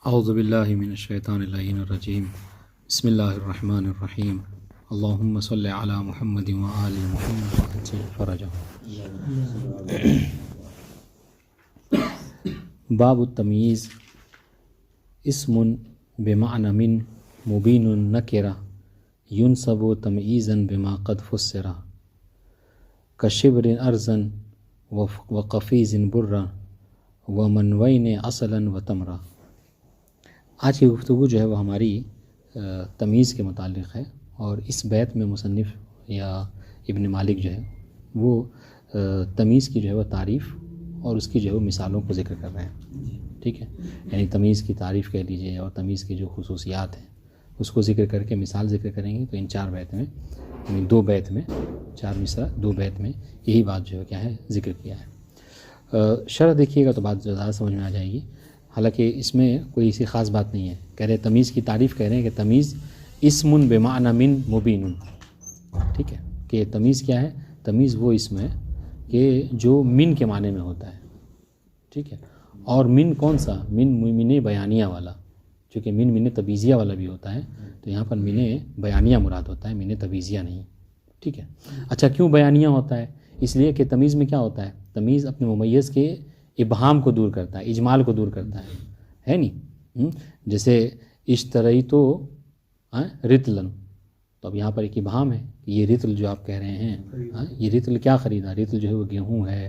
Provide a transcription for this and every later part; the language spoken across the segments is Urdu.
اعوذ باللہ من الشیطان اللعین الرجیم بسم اللہ الرحمن الرحیم اللہم صلی علی محمد وآل محمد وعجل فرجہم۔ باب التمییز اسم بمعنی من مبین نکرہ ینصب تمییزا بما قد فسر کشبر ارضا وقفیز برا ومنوین اصلا وتمرا۔ آج کی گفتگو جو ہے وہ ہماری تمیز کے متعلق ہے، اور اس بیت میں مصنف یا ابن مالک جو ہے وہ تمیز کی جو ہے وہ تعریف اور اس کی جو ہے وہ مثالوں کو ذکر کر رہے ہیں، ٹھیک ہے، یعنی تمیز کی تعریف کہہ لیجیے اور تمیز کی جو خصوصیات ہیں اس کو ذکر کر کے مثال ذکر کریں گے۔ تو ان 4 بیت میں یعنی 2 بیت میں 4 مصرع 2 بیت میں یہی بات جو ہے کیا ہے ذکر کیا ہے۔ شرح دیکھیے گا تو بات زیادہ سمجھ میں آ جائے گی، حالانکہ اس میں کوئی ایسی خاص بات نہیں ہے۔ کہہ رہے تمیز کی تعریف کہہ رہے ہیں کہ تمیز اسم بمعنی من مبین، ٹھیک ہے، کہ تمیز کیا ہے؟ تمیز وہ اسم ہے کہ جو من کے معنی میں ہوتا ہے، ٹھیک ہے، اور من کون سا؟ من بیانیہ والا، چونکہ من تبیزیہ والا بھی ہوتا ہے، تو یہاں پر من بیانیہ مراد ہوتا ہے، من تبیزیہ نہیں، ٹھیک ہے۔ اچھا، کیوں بیانیہ ہوتا ہے؟ اس لیے کہ تمیز میں کیا ہوتا ہے؟ تمیز اپنے ممیز کے ابہام کو دور کرتا ہے، اجمال کو دور کرتا ہے نہیں؟ جیسے اشتریتو رتلن، تو اب یہاں پر ایک ابہام ہے کہ یہ رتل جو آپ کہہ رہے ہیں، یہ رتل کیا خریدا؟ رتل جو ہے وہ گیہوں ہے،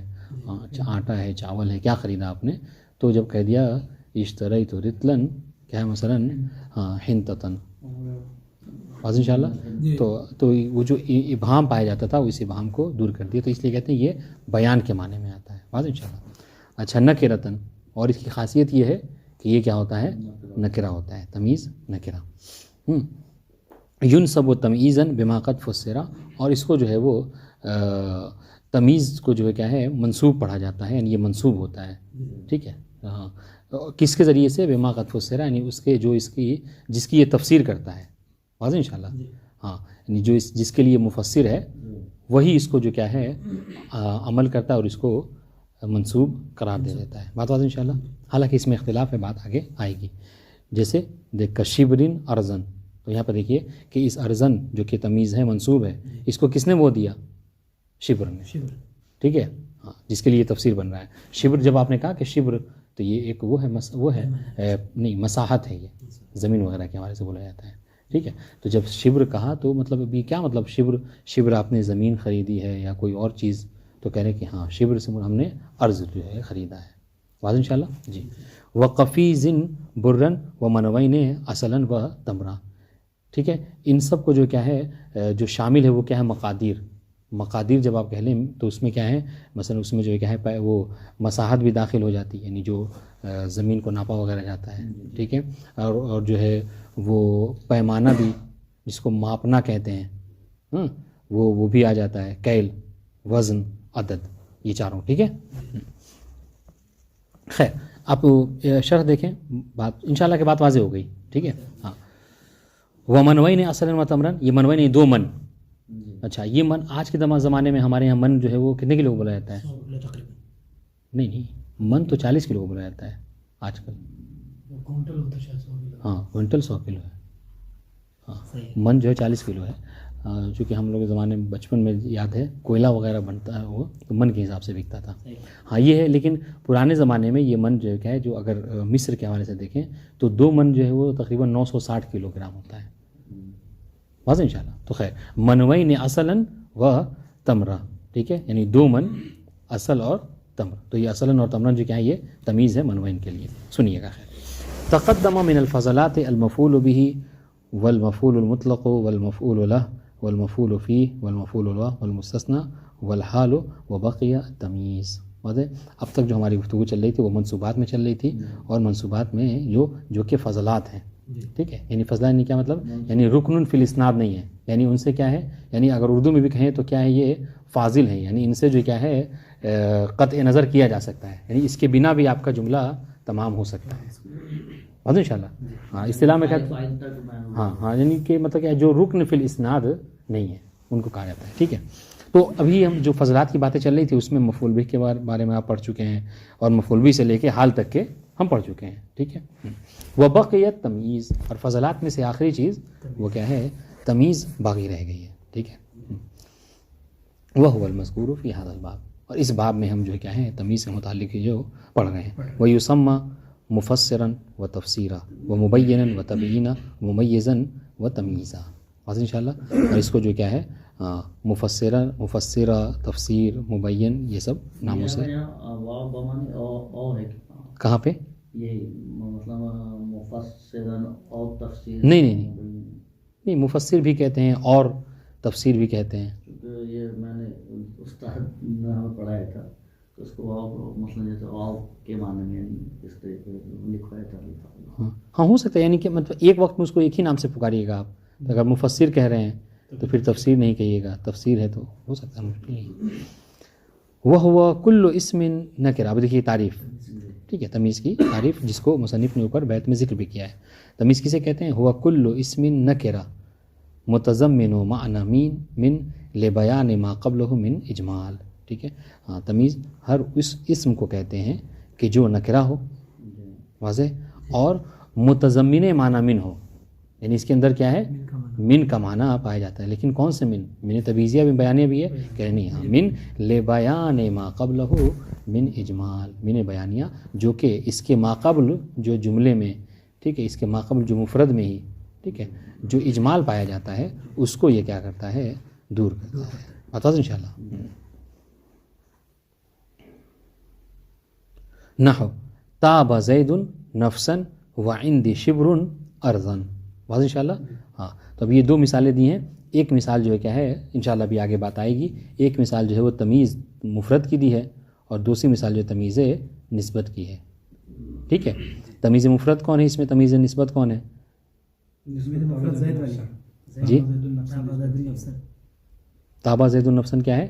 آٹا ہے، چاول ہے، کیا خریدا آپ نے؟ تو جب کہہ دیا اشتریتو رتلن، کیا ہے مثلاً حنطتن، واضح انشاءاللہ، تو وہ جو ابہام پایا جاتا تھا اس ابہام کو دور کر دیا، تو اس لیے کہتے ہیں یہ بیان کے معنی میں آتا ہے، واضح انشاءاللہ۔ اچھا، نکرتن، اور اس کی خاصیت یہ ہے کہ یہ کیا ہوتا ہے؟ نکرہ ہوتا ہے، تمیز نکرہ۔ ینصب تمییزا بما قد فسر، اور اس کو جو ہے وہ تمیز کو جو ہے کیا ہے منصوب پڑھا جاتا ہے، یعنی یہ منصوب ہوتا ہے، ٹھیک ہے، ہاں، کس کے ذریعے سے؟ بما قد فسر، یعنی اس کے جو جس کی یہ تفسیر کرتا ہے، واضح انشاءاللہ، ہاں، یعنی جو جس کے لیے مفسر ہے وہی اس کو جو کیا ہے عمل کرتا ہے اور اس کو منصوب قرار دے دیتا ہے، بات واضح انشاءاللہ۔ حالانکہ اس میں اختلاف ہے، بات آگے آئے گی۔ جیسے دیکھ کشبرن ارزن، تو یہاں پر دیکھیے کہ اس ارزن جو کہ تمیز ہے، منصوب ہے، اس کو کس نے وہ دیا؟ شبر نے، ٹھیک ہے، ہاں، جس کے لیے تفسیر بن رہا ہے۔ شبر جب آپ نے کہا کہ شبر، تو یہ ایک وہ ہے نہیں، مساحت ہے، یہ زمین وغیرہ کے حوالے سے بولا جاتا ہے، ٹھیک ہے۔ تو جب شبر کہا تو مطلب ابھی کیا مطلب؟ شبر آپ نے زمین خریدی ہے یا کوئی اور چیز، تو کہہ رہے کہ ہاں شبر سے ہم نے ارض جو ہے خریدا ہے، واضح انشاءاللہ جی۔ وقفیز برن و منوین اصلا و تمرا، ٹھیک ہے، ان سب کو جو کیا ہے جو شامل ہے وہ کیا ہے؟ مقادیر جب آپ کہہ لیں تو اس میں کیا ہے؟ مثلا اس میں جو کیا ہے وہ مساحت بھی داخل ہو جاتی ہے، یعنی جو زمین کو ناپا وغیرہ جاتا ہے، ٹھیک ہے، اور جو ہے وہ پیمانہ بھی جس کو ماپنا کہتے ہیں، وہ بھی آ جاتا ہے، کیل، وزن، عدد، یہ چاروں، ٹھیک ہے۔ خیر، آپ شرح دیکھیں، بات انشاءاللہ کہ بات واضح ہو گئی، ٹھیک ہے، ہاں۔ ومنوین اصلا و تمرن، یہ منوین 2 من، اچھا، یہ من آج کے زمانے میں ہمارے یہاں من جو ہے وہ کتنے کلو بولا جاتا ہے؟ نہیں، من تو 40 کلو بولا جاتا ہے آج کل، ہاں، کوئنٹل 100 کلو ہے، ہاں، من جو ہے 40 کلو ہے، چونکہ ہم لوگ کے زمانے میں بچپن میں یاد ہے کوئلہ وغیرہ بنتا ہے وہ تو من کے حساب سے بکتا تھا، ہاں یہ ہے۔ لیکن پرانے زمانے میں یہ من جو ہے جو اگر مصر کے حوالے سے دیکھیں تو 2 من جو ہے وہ تقریباً 960 کلو گرام ہوتا ہے، واضح انشاءاللہ۔ تو خیر، منوین اصلاً و تمرہ، ٹھیک ہے، یعنی 2 من اصل اور تمر، تو یہ اصلاً اور تمرہ جو کیا ہے یہ تمیز ہے منوین کے لیے، سنیے گا۔ خیر، تقدم من الفضلات المفعول به والمفعول المطلق والمفعول له والمفعول فيه والمفعول له والمستثنى والحال وبقي التمیز، واضح۔ اب تک جو ہماری گفتگو چل رہی تھی وہ منصوبات میں چل رہی تھی، اور منصوبات میں جو کہ فضلات ہیں، ٹھیک ہے، یعنی فضلات نہیں کیا مطلب؟ یعنی رکن فی الاسناد نہیں ہے، یعنی ان سے کیا ہے، یعنی اگر اردو میں بھی کہیں تو کیا ہے یہ فاضل ہیں، یعنی ان سے جو کیا ہے قطع نظر کیا جا سکتا ہے، یعنی اس کے بنا بھی آپ کا جملہ تمام ہو سکتا ہے، واضح انشاءاللہ، ہاں، اصطلاح میں ہاں، یعنی کہ مطلب کہ جو رکن فی الاسناد نہیں ہے ان کو کہا جاتا ہے، ٹھیک ہے۔ تو ابھی ہم جو فضلات کی باتیں چل رہی تھی اس میں مفعول بہ کے بارے میں آپ پڑھ چکے ہیں، اور مفعول بہ سے لے کے حال تک کے ہم پڑھ چکے ہیں. ٹھیک ہے. وبقیت تمیز، اور فضلات میں سے آخری چیز وہ کیا ہے؟ تمیز باقی رہ گئی ہے. ٹھیک ہے. وهو المذکور فی ھذا الباب، اور اس باب میں ہم جو کیا ہے تمیز سے متعلق جو پڑھ رہے ہیں. ویسمى مفسرا و تفسیرا و مبینا و تبیینا ممیزا و تمییزا. ان شاء اللہ. اور اس کو جو کیا ہے مفسرہ، تفسیر، مبین، یہ سب ناموں سے. کہاں پہ؟ نہیں، مفسر بھی کہتے ہیں اور تفسیر بھی کہتے ہیں. یہ میں نے استاد نے ہمیں پڑھایا تھا تو اس کو مثلا جیسے کے معنی میں اس طریقے لکھوایا تھا. ہاں ہو سکتا ہے، یعنی کہ مطلب ایک وقت میں اس کو ایک ہی نام سے پکاریے گا آپ. اگر مفسر کہہ رہے ہیں تو پھر تفسیر نہیں کہیے گا، تفسیر ہے تو ہو سکتا ہے مشکل نہیں. وہو کل اسم نکرہ. اب دیکھیے تعریف، ٹھیک ہے، تمیز کی تعریف جس کو مصنف نے اوپر بیت میں ذکر بھی کیا ہے. تمیز کسے کہتے ہیں؟ ہوا کل اسم نکرہ متضمن معنی من لبیان ما قبلہ من اجمال. ٹھیک ہے. ہاں، تمیز ہر اس اسم کو کہتے ہیں کہ جو نکرہ ہو، واضح، اور متضمن معنی من ہو، یعنی اس کے اندر کیا ہے؟ من کا معنی پایا جاتا ہے. لیکن کون سے من تبیزیہ بھی، بیانیہ بھی ہے کہ نہیں؟ ہاں، من لبیان ما قبلہ من اجمال، من بیانیہ جو کہ اس کے ما قبل جو جملے میں، ٹھیک ہے، اس کے ما قبل جو مفرد میں ہی، ٹھیک ہے، جو اجمال پایا جاتا ہے اس کو یہ کیا کرتا ہے؟ دور کرتا ہے. بتا دیں انشاءاللہ. نحو تاب زید نفسا وعندی شبر ارضا. واضح انشاءاللہ. ہاں، تو اب یہ دو مثالیں دی ہیں. ایک مثال جو ہے کیا ہے، انشاءاللہ ابھی آگے بات آئے گی. ایک مثال جو ہے وہ تمیز مفرد کی دی ہے، اور دوسری مثال جو تمیز نسبت کی ہے. ٹھیک ہے. تمیز مفرد کون ہے اس میں؟ تمیز نسبت کون ہے؟ جی، تابا زید النفسن کیا ہے؟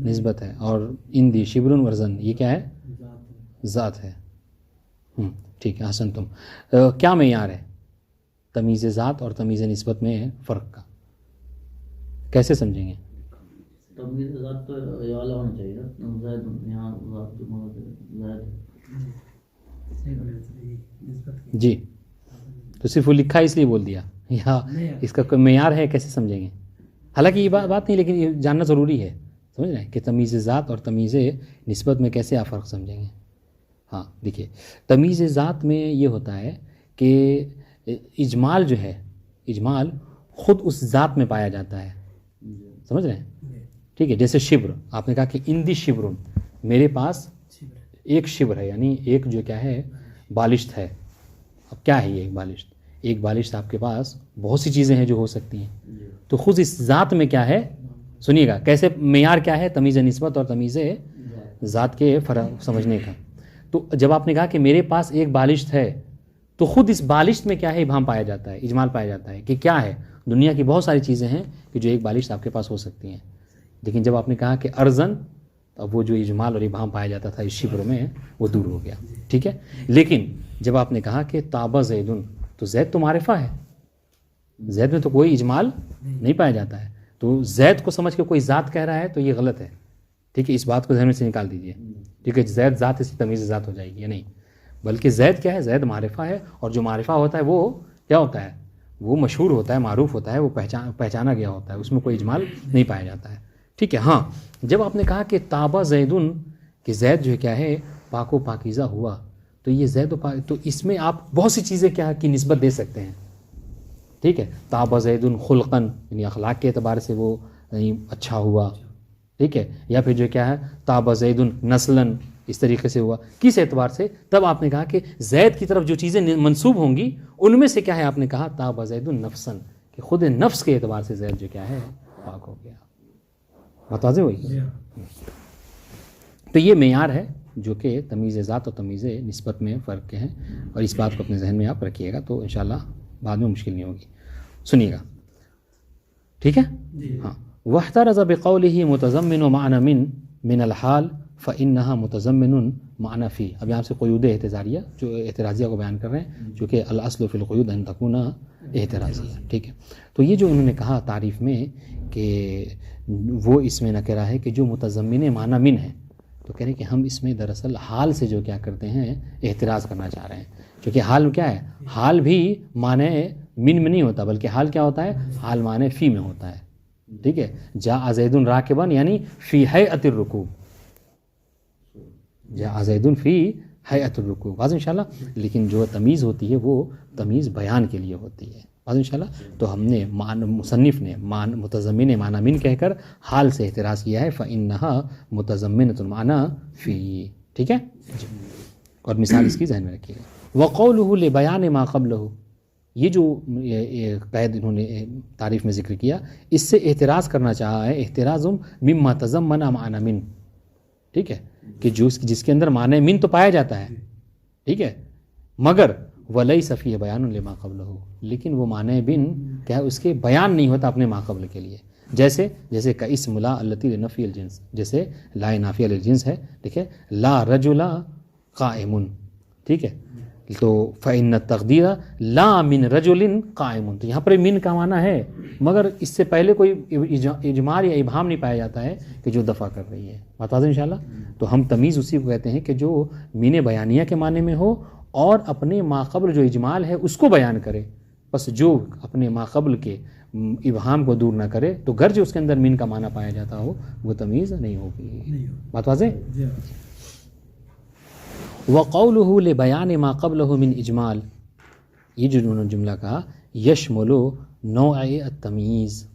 نسبت ہے. اور اندی شبر ورزن یہ کیا ہے؟ ذات ہے. ٹھیک ہے. حسن. تم کیا معیار ہے تمیز ذات اور تمیز نسبت میں فرق کا؟ کیسے سمجھیں گے؟ تمیز ذات تو یہ والا ہونا چاہیے، زید یہاں ذات زید. جی، تو صرف وہ لکھا اس لیے بول دیا، یا اس کا کوئی معیار ہے؟ کیسے سمجھیں گے؟ حالانکہ یہ بات نہیں، لیکن یہ جاننا ضروری ہے. سمجھ رہے ہیں کہ تمیز ذات اور تمیز نسبت میں کیسے آپ فرق سمجھیں گے. ہاں دیکھیے، تمیز ذات میں یہ ہوتا ہے کہ اجمال جو ہے، اجمال خود اس ذات میں پایا جاتا ہے. سمجھ رہے ہیں؟ ٹھیک ہے. جیسے شبر، آپ نے کہا کہ اندی شبر، میرے پاس ایک شبر ہے، یعنی ایک جو کیا ہے بالشت ہے. اب کیا ہے یہ ایک بالشت؟ ایک بالشت آپ کے پاس بہت سی چیزیں ہیں جو ہو سکتی ہیں. تو خود اس ذات میں کیا ہے؟ سنیے گا کیسے معیار کیا ہے تمیز نسبت اور تمیز ذات کے فرق سمجھنے کا. تو جب آپ نے کہا کہ میرے پاس ایک بالشت ہے، تو خود اس بالشت میں کیا ہے؟ ابہام پایا جاتا ہے، اجمال پایا جاتا ہے کہ کیا ہے. دنیا کی بہت ساری چیزیں ہیں کہ جو ایک بالشت آپ کے پاس ہو سکتی ہیں. لیکن جب آپ نے کہا کہ ارزن، اب وہ جو اجمال اور ابہام پایا جاتا تھا اس شبر میں، وہ دور ہو گیا. ٹھیک ہے. لیکن جب آپ نے کہا کہ تابا زیدن، تو زید تو معرفہ ہے، زید میں تو کوئی اجمال نہیں پایا جاتا ہے. تو زید کو سمجھ کے کوئی ذات کہہ رہا ہے تو یہ غلط ہے. ٹھیک ہے. اس بات کو ذہن میں سے نکال دیجئے. ٹھیک ہے. زید ذات اس کی تمیز ذات ہو جائے گی، یا نہیں؟ بلکہ زید کیا ہے؟ زید معرفہ ہے، اور جو معرفہ ہوتا ہے وہ کیا ہوتا ہے؟ وہ مشہور ہوتا ہے، معروف ہوتا ہے، وہ پہچانا گیا ہوتا ہے، اس میں کوئی اجمال نہیں پایا جاتا ہے. ٹھیک ہے. ہاں، جب آپ نے کہا کہ تابا زیدن، کہ زید جو ہے کیا ہے پاک و پاکیزہ ہوا، تو یہ زید و پاک، تو اس میں آپ بہت سی چیزیں کیا کی نسبت دے سکتے ہیں. ٹھیک ہے. تابا زیدن خلقن، یعنی اخلاق کے اعتبار سے وہ اچھا ہوا. ٹھیک ہے. یا پھر جو کیا ہے تابا زیدن نسلن، اس طریقے سے ہوا. کس اعتبار سے؟ تب آپ نے کہا کہ زید کی طرف جو چیزیں منسوب ہوں گی ان میں سے کیا ہے؟ آپ نے کہا تابا زیدن نفسن، کہ خود نفس کے اعتبار سے زید جو کیا ہے پاک ہو گیا. بات واضح ہوئی؟ تو یہ معیار ہے جو کہ تمیز ذات اور تمیز نسبت میں فرق کے ہیں، اور اس بات کو اپنے ذہن میں آپ رکھیے گا تو انشاءاللہ بعد میں مشکل نہیں ہوگی. سنیے گا. ٹھیک ہے. ہاں. واحترز بقوله متضمن معنى من الحال فانها متضمن معنى فی. اب یہاں سے قیود اعتراضیہ جو اعتراضیہ کو بیان کر رہے ہیں، چونکہ الاصل فی القیود ان تکون اعتراضیہ. ٹھیک ہے. تو یہ جو انہوں نے کہا تعریف میں کہ وہ اس میں نکرہ ہے کہ جو متضمن معنی من ہے، تو کہہ رہے کہ ہم اس میں دراصل حال سے جو کیا کرتے ہیں احتراز کرنا چاہ رہے ہیں، کیونکہ حال کیا ہے، حال بھی معنی من میں نہیں ہوتا، بلکہ حال کیا ہوتا ہے، حال معنی فی میں ہوتا ہے. ٹھیک ہے، جاء زید راکبا یعنی فی ہیئۃ الرکوب، جاء زید فی ہیئۃ الرکوب، واضح انشاءاللہ. لیکن جو تمیز ہوتی ہے وہ تمیز بیان کے لیے ہوتی ہے، واضح انشاءاللہ. تو ہم نے مصنف نے متضمن معنی من کہہ کر حال سے احتراز کیا ہے، فإنها متضمنۃ المعنی فی. ٹھیک ہے، اور مثال اس کی ذہن میں رکھیے گا. وقولہ لبیان ما قبلہ، یہ جو قید انہوں نے تعریف میں ذکر کیا، اس سے احتراز کرنا چاہا ہے، احتراز مما تضمن معنی من. ٹھیک ہے، کہ جس کے اندر معنی من تو پایا جاتا ہے، ٹھیک ہے، مگر ولیس فیہ بیان لما قبلہ، لیکن وہ معنی بن کیا اس کے بیان نہیں ہوتا اپنے ما قبل کے لیے. جیسے کا اسم لا التی لنفی الجنس، جیسے لا نافیہ للجنس ہے، ٹھیک ہے، لا رجل قائم. ٹھیک ہے، تو فإن التقدیر لا من رجل قائم، تو یہاں پر من کا معنی ہے، مگر اس سے پہلے کوئی اجمال یا ابہام نہیں پایا جاتا ہے کہ جو دفع کر رہی ہے. بات واضح انشاءاللہ. تو ہم تمیز اسی کو کہتے ہیں کہ جو من بیانیہ کے معنی میں ہو اور اپنے ماقبل جو اجمال ہے اس کو بیان کرے، بس جو اپنے ماقبل کے ابہام کو دور نہ کرے تو گرچہ اس کے اندر من کا معنی پایا جاتا ہو وہ تمیز نہیں ہوگی. بات واضح. وقولہ لبیان ما قبلہ من اجمال، یہ جو انہوں نے جملہ کہا، یشمل نوع التمیز.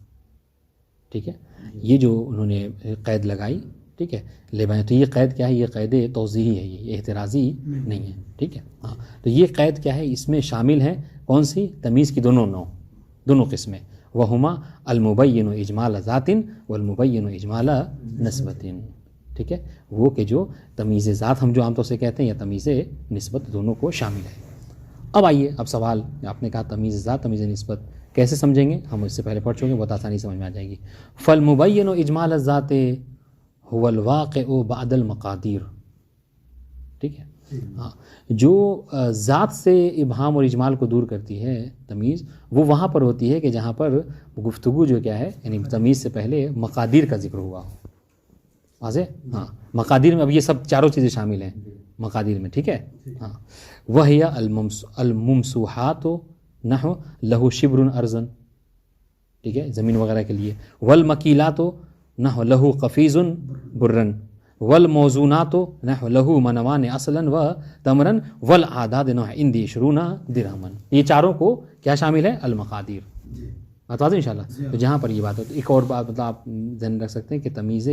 ٹھیک ہے، یہ جو انہوں نے قید لگائی، ٹھیک ہے، لبیان، تو یہ قید کیا ہے، یہ قید توضیحی ہے، یہ احترازی نہیں ہے. ٹھیک ہے، ہاں، تو یہ قید کیا ہے، اس میں شامل ہے کون سی، تمیز کی دونوں قسمیں، وہما المبین اجمال ذات والمبین اجمال نسبت. ٹھیک ہے، وہ کہ جو تمیز ذات ہم جو عام طور سے کہتے ہیں یا تمیز نسبت، دونوں کو شامل ہے. اب آئیے، اب سوال، آپ نے کہا تمیز ذات تمیز نسبت کیسے سمجھیں گے، ہم اس سے پہلے پڑھ چکے ہیں، بہت آسانی سمجھ میں آ جائے گی. فالمبین اجمال الذات هو الواقع بعد المقادیر. ٹھیک ہے، ہاں، جو ذات سے ابہام اور اجمال کو دور کرتی ہے تمیز، وہ وہاں پر ہوتی ہے کہ جہاں پر گفتگو جو کیا ہے، یعنی تمیز سے پہلے مقادیر کا ذکر ہوا ہو. واضح، ہاں، مقادیر میں اب یہ سب چاروں چیزیں شامل ہیں مقادیر میں. ٹھیک ہے، ہاں، وہی الممسوحات نحو لہو شبر ارضن، ٹھیک ہے، زمین وغیرہ کے لیے. والمکیلات نحو لہو قفیز برن، والموزونات نحو لہو منوان اصلا و تمرن، والعاداد نحو اندی 20 درہمن. یہ چاروں کو کیا شامل ہے، المقادیر. بات واضح انشاءاللہ. تو جہاں پر یہ بات ہوتی ہے، ایک اور بات مطلب آپ ذہن رکھ سکتے ہیں کہ تمیز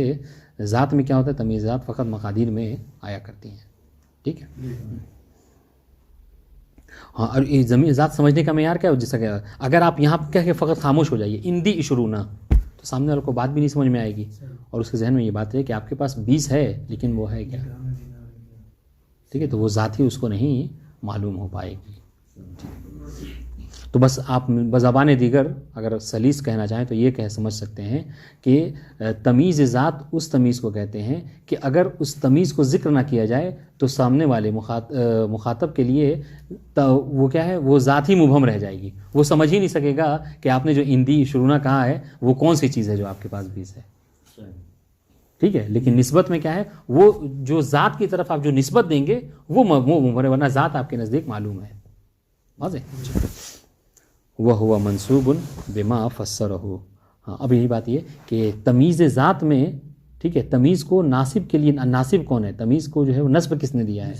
ذات میں کیا ہوتا ہے، تمیز ذات فقط مقادیر میں آیا کرتی ہیں. ٹھیک ہے، ہاں. اور یہ زمین ذات سمجھنے کا معیار کیا ہے، جیسا کہ اگر آپ یہاں کہہ کے فقط خاموش ہو جائیے اندی 20، تو سامنے والے کو بات بھی نہیں سمجھ میں آئے گی، اور اس کے ذہن میں یہ بات ہے کہ آپ کے پاس 20 ہے لیکن وہ ہے کیا. ٹھیک ہے، تو وہ ذات ہی اس کو نہیں معلوم ہو پائے گی. تو بس آپ بزبان دیگر اگر سلیس کہنا چاہیں تو یہ سمجھ سکتے ہیں کہ تمیز ذات اس تمیز کو کہتے ہیں کہ اگر اس تمیز کو ذکر نہ کیا جائے تو سامنے والے مخاطب کے لیے وہ کیا ہے، وہ ذات ہی مبہم رہ جائے گی، وہ سمجھ ہی نہیں سکے گا کہ آپ نے جو اندی شروع کہا ہے وہ کون سی چیز ہے جو آپ کے پاس 20 ہے. ٹھیک ہے، لیکن نسبت میں کیا ہے، وہ جو ذات کی طرف آپ جو نسبت دیں گے وہ ورنہ ذات آپ کے نزدیک معلوم ہے. واضح. وَهُوَ مَنْصُوبٌ بِمَا فَسَّرَهُ. ہاں، اب یہی بات یہ کہ تمیز ذات میں، ٹھیک ہے، تمیز کو ناصب کے لیے، ناصب کون ہے، تمیز کو جو ہے وہ نصب کس نے دیا ہے،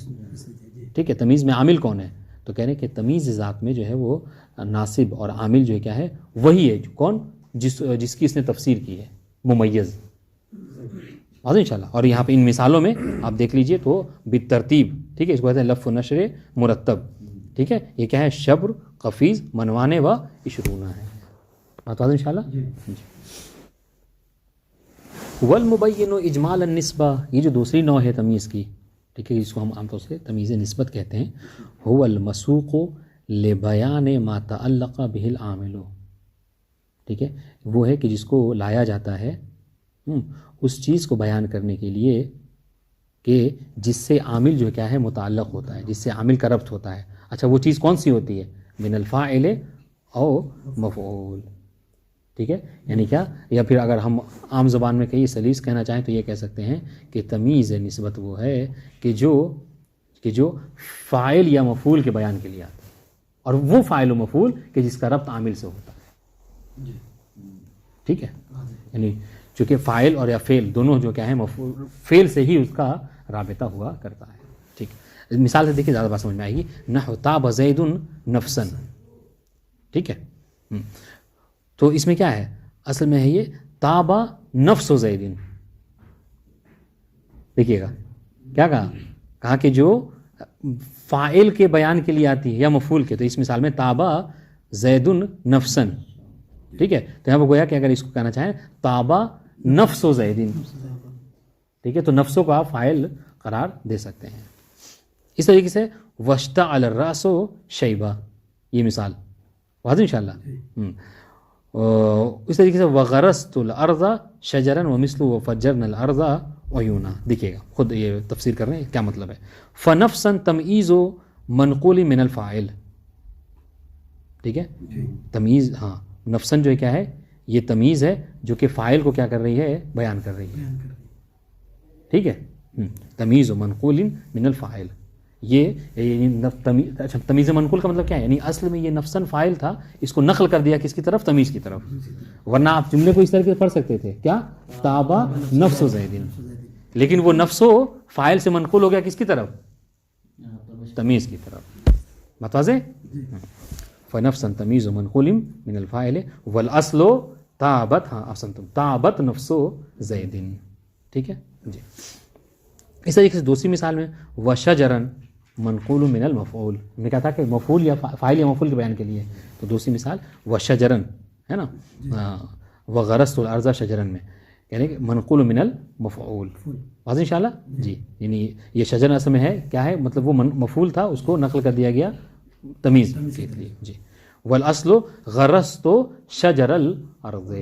ٹھیک ہے، تمیز میں عامل کون ہے، تو کہہ رہے ہیں کہ تمیز ذات میں جو ہے وہ ناصب اور عامل جو ہے کیا ہے، وہی ہے کون، جس کی اس نے تفسیر کی ہے، ممیز. واضح انشاءاللہ. اور یہاں پہ ان مثالوں میں آپ دیکھ لیجئے تو بالترتیب، ٹھیک ہے، اس کو کہتے ہیں لف و نشر مرتب. ٹھیک ہے، یہ کیا ہے، شبر، قفیز، منوانے و 20 ہے. بات واضح انشاءاللہ. والمبین اجمال النسبہ، یہ جو دوسری نوع ہے تمیز کی، ٹھیک ہے، اس کو ہم عام طور سے تمیز نسبت کہتے ہیں. هو المسوق لبیان ما تعلق به العامل. ٹھیک ہے، وہ ہے کہ جس کو لایا جاتا ہے اس چیز کو بیان کرنے کے لیے کہ جس سے عامل جو کیا ہے متعلق ہوتا ہے، جس سے عامل کا ربط ہوتا ہے. اچھا، وہ چیز کون سی ہوتی ہے، من الفاعل او مفعول. ٹھیک ہے، یعنی کیا، یا پھر اگر ہم عام زبان میں کہیں سلیس کہنا چاہیں تو یہ کہہ سکتے ہیں کہ تمیز نسبت وہ ہے کہ جو فاعل یا مفعول کے بیان کے لیے آتا ہے، اور وہ فاعل و مفعول کہ جس کا ربط عامل سے ہوتا ہے. ٹھیک ہے، یعنی چونکہ فاعل اور یا فعل دونوں جو کیا ہے مفعول، فعل سے ہی اس کا رابطہ ہوا کرتا ہے. ٹھیک، مثال سے دیکھیے زیادہ بات سمجھ میں آئے گی. نحو طاب زید نفسا. ٹھیک ہے، تو اس میں کیا ہے، اصل میں ہے یہ طاب نفس زید. دیکھیے گا کیا کہا کہ جو فاعل کے بیان کے لیے آتی ہے یا مفعول کے، تو اس مثال میں طاب زید نفسا. ٹھیک ہے، تو یہاں پر گویا کہ اگر اس کو کہنا چاہیں طاب نفس زید، ٹھیک ہے، تو نفسوں کو آپ فاعل قرار دے سکتے ہیں. اس طریقے سے واشتعل الراس شیبہ، یہ مثال واضح انشاءاللہ. اس طریقے سے وغرست الارض شجرا ومثلہ وفجرنا الارض عیونا. دیکھیے گا خود یہ تفسیر کر رہے ہیں کیا مطلب ہے. فنفسا تمییز منقول من الفاعل. ٹھیک ہے، تمیز، ہاں نفسن جو ہے کیا ہے، یہ تمیز ہے جو کہ فاعل کو کیا کر رہی ہے، بیان کر رہی ہے. ٹھیک ہے، تمیز و منقول من الفاعل. یہ تمیز منقول کا مطلب کیا ہے، یعنی اصل میں یہ نفسن فاعل تھا، اس کو نقل کر دیا کس کی طرف، تمیز کی طرف. ورنہ آپ جملے کو اس طرح سے پڑھ سکتے تھے کیا، طابا نفس زید، لیکن وہ نفسو فاعل سے منقول ہو گیا کس کی طرف، تمیز کی طرف. متواضع. فنفسا تمیز و منقول من الفاعل والاصل طابت، ہاں احسنتم، طابت نفس زید. ٹھیک ہے جی. اس طریقے سے دوسری مثال میں وشجرن منقول من المفعول، میں کہا تھا کہ مفعول یا فاعل یا مفعول کے بیان کے لیے، تو دوسری مثال وشجرن ہے نا، وغرست الارض شجرن میں یعنی کہ منقول من المفعول. واضح انشاءاللہ جی. یعنی یہ شجرن اصل میں ہے کیا ہے، مطلب وہ مفعول تھا، اس کو نقل کر دیا گیا تمیز کے لیے جی. والاصل غرست شجر الارض.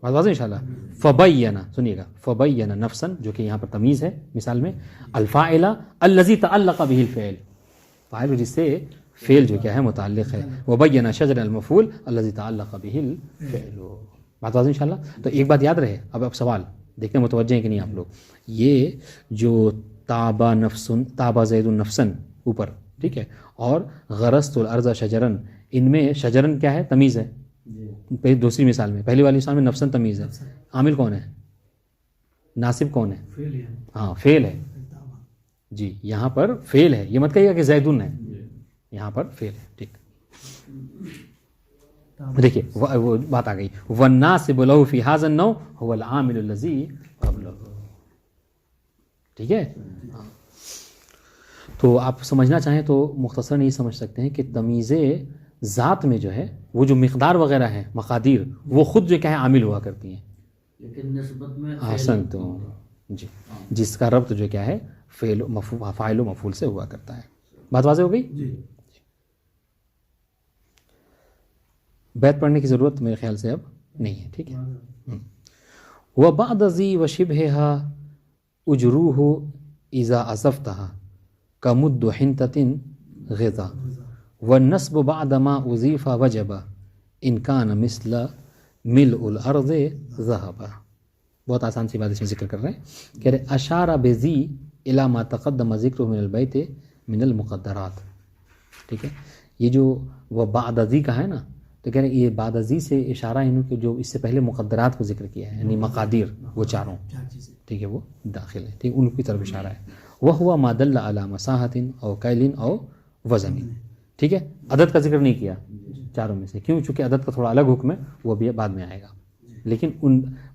واضح انشاءاللہ. فبین، سنیے گا، فبین نفسا جو کہ یہاں پر تمیز ہے مثال میں، الفاعل الذی تعلق به الفعل، فاعل جس سے فعل جو کیا ہے متعلق ہے، وبین شجر المفعول الذی تعلق به الفعل. بات واضح انشاءاللہ. تو ایک بات یاد رہے، اب سوال دیکھتے ہیں متوجہ ہیں کہ نہیں آپ لوگ. یہ جو طابا نفسن، طابا زید نفسن اوپر، ٹھیک ہے، اور غرست الارض شجرن، ان میں شجرن کیا ہے، تمیز ہے. دوسری مثال میں، پہلی والی مثال میں نفسن تمیز ہے، عامل کون ہے، ناصب کون ہے، ہاں فعل ہے جی. یہاں پر فعل ہے، یہ مت کہیے گا کہ زیدن ہے، یہاں پر فعل ہے. ٹھیک، دیکھیے وہ بات آ گئی. والناصب له في هذا النوع هو العامل الذي قبله. ٹھیک ہے. تو آپ سمجھنا چاہیں تو مختصراً یہ سمجھ سکتے ہیں کہ تمیز ذات میں جو ہے وہ جو مقدار وغیرہ ہے، مقادیر، وہ خود جو کیا ہے عامل ہوا کرتی ہیں، لیکن نسبت میں احسن تو جی، جس کا ربط جو کیا ہے فاعل و مفعول سے ہوا کرتا ہے. بات واضح ہو گئی جی. بیت پڑھنے کی ضرورت میرے خیال سے اب نہیں ہے. ٹھیک ہے. وبعد ذی وشبہها اجروہ اذا اضفتها کمد حنطۃ غذا والنصب بعد ما اضیف وجب ان کان مثل ملء الارض ذهبا. بہت آسان سی بات اس میں ذکر کر رہے ہیں، کہہ رہے اشار بذی الی ما تقدم ذکرہ من البیت من المقدرات. ٹھیک ہے، یہ جو وہ بعد ذی کا ہے نا، تو کہہ رہے یہ بعد ذی سے اشارہ انہوں کہ جو اس سے پہلے مقدرات کو ذکر کیا ہے، یعنی مقادیر وہ چاروں، ٹھیک ہے، وہ داخل ہے، ٹھیک، ان کی طرف اشارہ ہے. وہو ما دل علی مساحت او کیل او وزن. ٹھیک ہے، عدد کا ذکر نہیں کیا چاروں میں سے، کیوں؟ چونکہ عدد کا تھوڑا الگ حکم ہے، وہ بھی بعد میں آئے گا. لیکن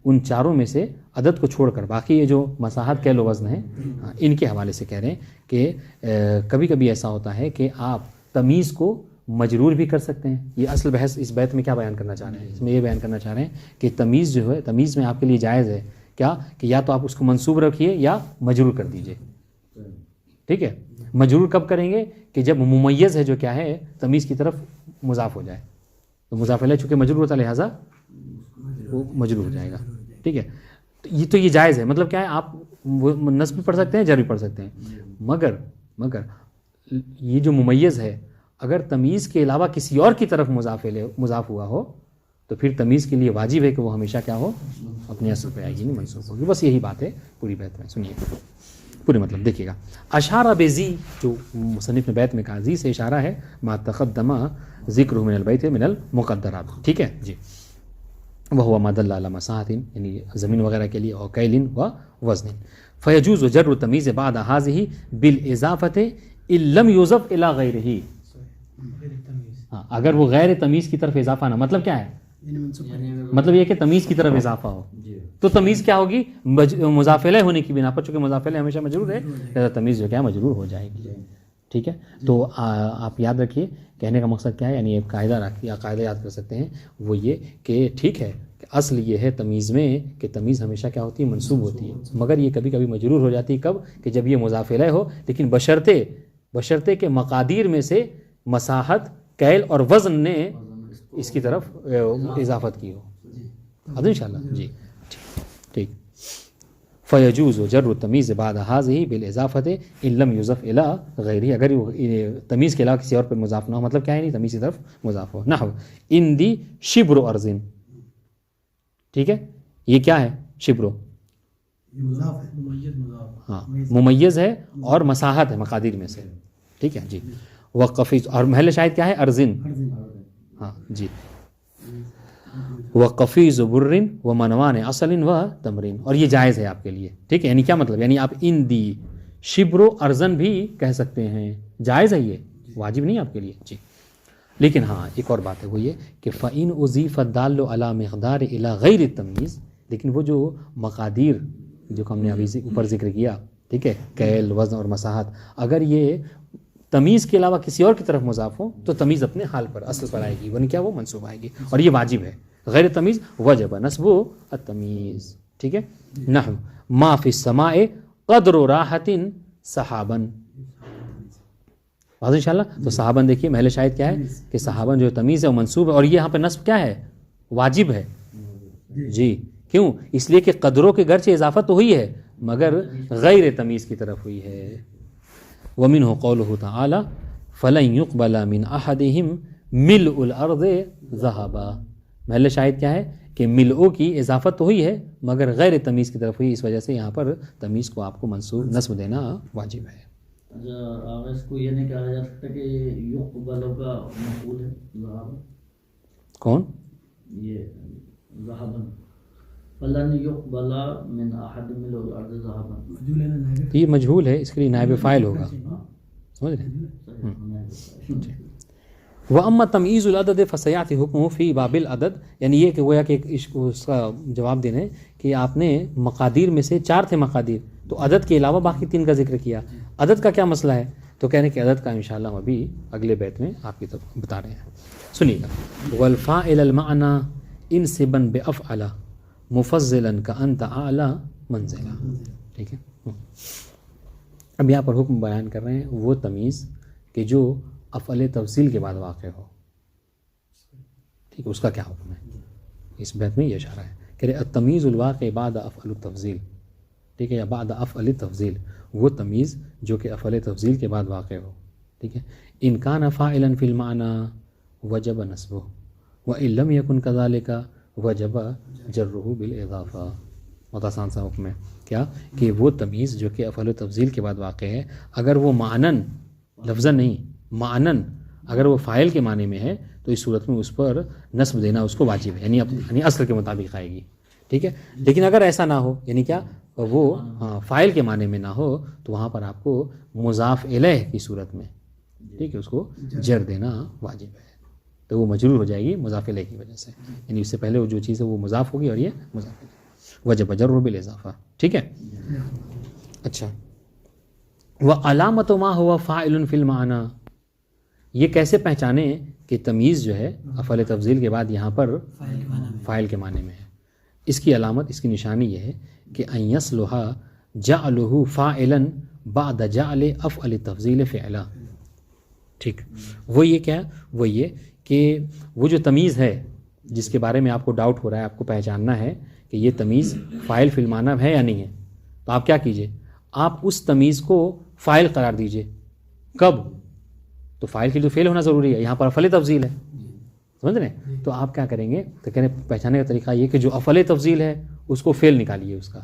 ان چاروں میں سے عدد کو چھوڑ کر باقی یہ جو مساحت کیل و وزن ہیں، ان کے حوالے سے کہہ رہے ہیں کہ کبھی کبھی ایسا ہوتا ہے کہ آپ تمیز کو مجرور بھی کر سکتے ہیں. یہ اصل بحث اس بیت میں کیا بیان کرنا چاہ رہے ہیں، اس میں یہ بیان کرنا چاہ رہے ہیں کہ تمیز جو ہے، تمیز میں آپ کے لیے جائز ہے کیا کہ یا تو آپ اس کو منصوب رکھیے یا مجرور کر دیجئے. ٹھیک ہے، مجرور کب کریں گے کہ جب ممیز ہے جو کیا ہے تمیز کی طرف مضاف ہو جائے، تو مضاف الیہ چونکہ مجرور ہوتا ہے لہٰذا وہ مجرور ہو جائے گا. ٹھیک ہے، تو یہ جائز ہے. مطلب کیا ہے، آپ نصب بھی پڑھ سکتے ہیں، جر بھی پڑھ سکتے ہیں، مگر یہ جو ممیز ہے اگر تمیز کے علاوہ کسی اور کی طرف مضاف ہوا ہو تو پھر تمیز کے لیے واجب ہے کہ وہ ہمیشہ کیا ہو، اپنے اصل پہ آئے گی، نہیں منسوخ ہوگی. بس یہی بات ہے پوری بیت میں. سنیے پورے مطلب دیکھیے گا. اشارہ بزی، جو مصنف نے بیت میں کہا زی سے اشارہ ہے، ما تقدم ذکر من البیت من المقدرات. ٹھیک ہے جی. وہو ما دل علی مساحت، یعنی زمین وغیرہ کے لیے، اور کیل و وزن. فیجوز جر تمیز بعد هذه بالاضافه ان لم یضف الی غیرہ. ہاں اگر وہ غیر تمیز کی طرف اضافہ نہ، مطلب کیا ہے، مطلب یہ کہ تمیز کی طرف اضافہ ہو، تو تمیز کیا ہوگی، مضاف الیہ ہونے کی بنا پر، چونکہ مضاف الیہ ہمیشہ مجرور ہے، لہذا تمیز جو کیا مجرور ہو جائے گی. ٹھیک ہے. تو آپ یاد رکھیے کہنے کا مقصد کیا ہے، یعنی ایک قاعدہ یا قاعدہ یاد کر سکتے ہیں، وہ یہ کہ ٹھیک ہے کہ اصل یہ ہے تمیز میں کہ تمیز ہمیشہ کیا ہوتی ہے، منصوب ہوتی ہے، مگر یہ کبھی کبھی مجرور ہو جاتی ہے. کب؟ کہ جب یہ مضاف الیہ ہو، لیکن بشرطے کہ مقادیر میں سے مساحت، کیل اور وزن نے اس کی طرف اضافت کی ہو. اب انشاءاللہ جی ٹھیک. فیجوز جر تمیز بعد هذه بالاضافت ان لم یضف الی غیرہ، اگر تمیز کے علاوہ کسی اور پہ مضاف نہ ہو، مطلب کیا ہے، نہیں تمیز کی طرف مضاف ہو. نحو ان دی شبر ارض. ٹھیک ہے. یہ کیا ہے، شبرو، ہاں ممیز ہے اور مساحت ہے مقادیر میں سے. ٹھیک ہے جی. وقفی، اور محل شاہد کیا ہے، ارزن. ہاں جی. وقفیز برن و منوان اصل و تمرین، اور یہ جائز ہے آپ کے لیے. ٹھیک ہے. یعنی کیا مطلب، یعنی آپ ان دی شبر و ارزن بھی کہہ سکتے ہیں، جائز ہے، یہ واجب نہیں آپ کے لیے جی. لیکن ہاں ایک اور بات ہے، وہ یہ کہ فَإِنْ أُضِيفَ الدَّالُّ عَلَى مِقْدَارِ إِلَى غَيْرِ التَّمْيِيز، لیکن وہ جو مقادیر جو ہم نے ابھی اوپر ذکر کیا، ٹھیک ہے، کیل، وزن اور مساحت، اگر یہ تمیز کے علاوہ کسی اور کی طرف مضاف ہو تو تمیز اپنے حال پر، اصل پر آئے گی، ورنہ کیا وہ منصوب آئے گی، اور یہ واجب ہے. غیر تمیز وجب نصب التمیز. ٹھیک ہے. نحو ما فی السماء قدر راحت سحابن. واضح انشاءاللہ. تو صحابن دیکھیے محل شاہد کیا ہے کہ صحابن جو تمیز ہے وہ منصوب ہے، اور یہ یہاں پہ نصب کیا ہے، واجب ہے جی. کیوں؟ اس لیے کہ قدروں کے گرچہ اضافت تو ہوئی ہے مگر غیر تمیز کی طرف ہوئی ہے. ومنہ قولہ تعالی فلن يقبل من احدهم ملء الارض ذهبا. محل شاہد کیا ہے کہ ملؤ کی اضافت تو ہوئی ہے مگر غیر تمیز کی طرف ہوئی، اس وجہ سے یہاں پر تمیز کو آپ کو منصوب نصب دینا واجب ہے. اچھا اس کو یہ نہیں کہا جا سکتا کہ یقبل کا مفعول ہے ذهب. کون؟ یہ ذهبا. فلن يقبل من احد ملء الارض ذهبا، یہ مجہول ہے، اس کے لیے نائب فاعل ہوگا. سمجھ رہے ہیں. وَأَمَّا تَمْيِيزُ الْعَدَدِ فَسَيَأْتِي حُكْمُهُ فِي بَابِ الْعَدَدِ. یعنی یہ کہ گویا کہ اس کا جواب دینا ہے کہ آپ نے مقادیر میں سے 4 تھے مقادیر، تو عدد کے علاوہ باقی 3 کا ذکر کیا. عدد کا کیا مسئلہ ہے؟ تو کہنے کہ عدد کا انشاءاللہ ہم ابھی اگلے بیت میں آپ کی طرف بتا رہے ہیں. سنیے گا. وَالْفَاعِلَ الْمَعْنَى اِنْصِبًا بِأَفْعَلَ مُفَضِّلًا كَأَنْتَ أَعْلَى مَنزِلًا. ٹھیک ہے. اب یہاں پر حکم بیان کر رہے ہیں وہ تمیز کہ جو افعل تفضیل کے بعد واقع ہو. ٹھیک ہے. اس کا کیا حکم ہے، اس بیت میں یہ اشارہ ہے کہ التمیز الواقع بعد افعل التفضیل. ٹھیک ہے. یا بعد افعل التفضیل، وہ تمیز جو کہ افعل تفضیل کے بعد واقع ہو. ٹھیک ہے. ان کان فاعلا فی المعنی وجب نصبہ وان لم یکن کذالک وجب جرہ بالاضافہ. بہت آسان سا حکم ہے کیا کہ وہ تمیز جو کہ افعل تفضیل کے بعد واقع ہے، اگر وہ معنن، لفظاً نہیں معنن، اگر وہ فاعل کے معنی میں ہے تو اس صورت میں اس پر نصب دینا اس کو واجب ہے، یعنی اصل کے مطابق آئے گی. ٹھیک ہے. لیکن اگر ایسا نہ ہو، یعنی کیا وہ فاعل کے معنی میں نہ ہو، تو وہاں پر آپ کو مضاف الیہ کی صورت میں، ٹھیک ہے، اس کو جر دینا واجب ہے. تو وہ مجرور ہو جائے گی مضاف الیہ کی وجہ سے، یعنی اس سے پہلے وہ جو چیز ہے وہ مضاف ہوگی اور یہ مضاف الیہ، وجب جر بالاضافہ. ٹھیک ہے. اچھا. وعلامت ما ہوا فاعل فی المعنی. یہ کیسے پہچانے کہ تمیز جو ہے افعل تفضیل کے بعد یہاں پر فاعل کے معنی میں ہے؟ اس کی علامت، اس کی نشانی یہ ہے کہ ان یصلح جعلہ فاعلا بعد جعل افعل تفضیل فعلا. ٹھیک. وہ یہ کیا، وہ یہ کہ وہ جو تمیز ہے جس کے بارے میں آپ کو ڈاؤٹ ہو رہا ہے، آپ کو پہچاننا ہے کہ یہ تمیز فاعل فی المعنی ہے یا نہیں ہے، تو آپ کیا کیجئے، آپ اس تمیز کو فاعل قرار دیجئے. کب؟ تو فاعل کے لیے فعل ہونا ضروری ہے، یہاں پر افعل تفضیل ہے، سمجھ رہے ہیں؟ تو آپ کیا کریں گے تو کہنے پہچاننے کا طریقہ یہ کہ جو افعل تفضیل ہے اس کو فعل نکالیے اس کا،